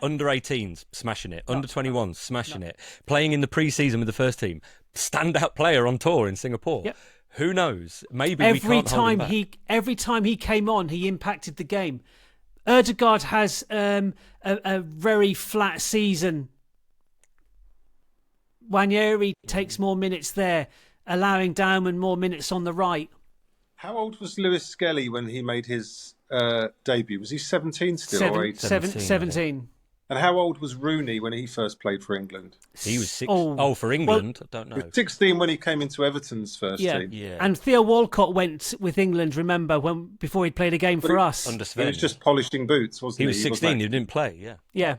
Speaker 2: Under 18s smashing it, under 21s smashing it, playing in the pre-season with the first team, standout player on tour in Singapore. Yep. Who knows? Maybe we can't hold him back.
Speaker 1: Every time he came on, he impacted the game. Ødegaard has a very flat season. Wanyeri takes more minutes there, allowing Dowman more minutes on the right.
Speaker 3: How old was Lewis Skelly when he made his debut? Was he 17 still? Or
Speaker 1: 17.
Speaker 3: And how old was Rooney when he first played for England?
Speaker 2: He was 6. For England, I don't know.
Speaker 3: He was 16 when he came into Everton's first team.
Speaker 1: Yeah. And Theo Walcott went with England, remember, before he'd played a game for us.
Speaker 3: He was just polishing boots, wasn't he?
Speaker 2: He was 16, he didn't play,
Speaker 1: Yeah.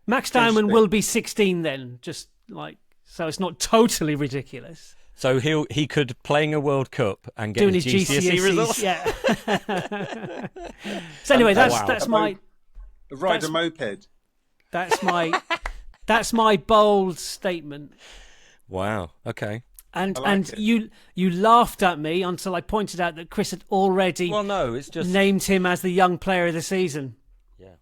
Speaker 1: Max Dowman will be 16 then, so it's not totally ridiculous.
Speaker 2: So he could playing a World Cup and get
Speaker 1: doing
Speaker 2: his GCSE results.
Speaker 1: Yeah. So anyway, that's my
Speaker 3: ride a moped.
Speaker 1: That's my bold statement.
Speaker 2: Wow. Okay.
Speaker 1: And you laughed at me until I pointed out that Chris had already named him as the young player of the season.
Speaker 2: Yeah.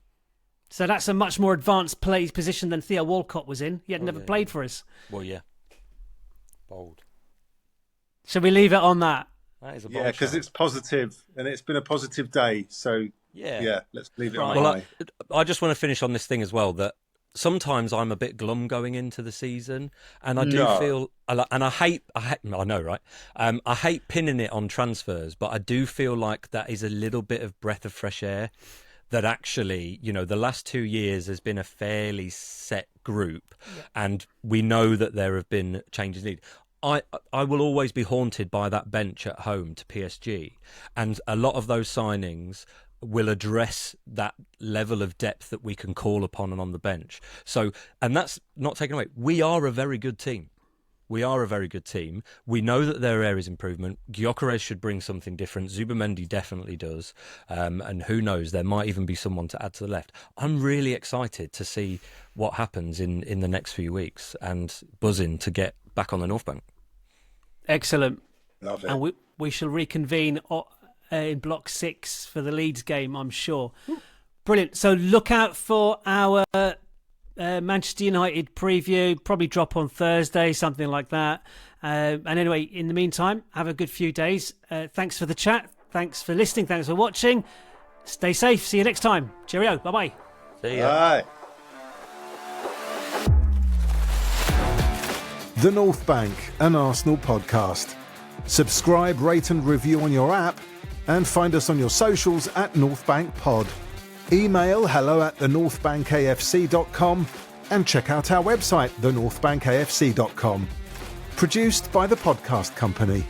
Speaker 1: So that's a much more advanced position than Theo Walcott was in. He had never played for us.
Speaker 2: Well, yeah. Bold.
Speaker 1: Shall we leave it on that?
Speaker 2: That is a bold
Speaker 3: because it's positive, and it's been a positive day. So let's leave it on that.
Speaker 2: I just want to finish on this thing as well, that sometimes I'm a bit glum going into the season, and I do feel, and I hate, I know, right? I hate pinning it on transfers, but I do feel like that is a little bit of breath of fresh air. that actually, the last 2 years has been a fairly set group, and we know that there have been changes needed. I will always be haunted by that bench at home to PSG, and a lot of those signings will address that level of depth that we can call upon and on the bench. So, and that's not taken away. We are a very good team. We are a very good team. We know that there are areas of improvement. Gyökeres should bring something different. Zubimendi definitely does. And who knows, there might even be someone to add to the left. I'm really excited to see what happens in the next few weeks, and buzzing to get back on the North Bank.
Speaker 1: Excellent.
Speaker 3: Love it.
Speaker 1: And we shall reconvene in Block 6 for the Leeds game, I'm sure. Brilliant. So look out for our Manchester United preview. Probably drop on Thursday, something like that. And anyway, in the meantime, have a good few days. Thanks for the chat. Thanks for listening. Thanks for watching. Stay safe. See you next time. Cheerio. Bye-bye.
Speaker 2: See ya.
Speaker 3: Bye.
Speaker 4: The North Bank, an Arsenal podcast. Subscribe, rate and review on your app, and find us on your socials at North Bank Pod. Email hello@thenorthbankafc.com and check out our website, thenorthbankafc.com. Produced by the Podcast Company.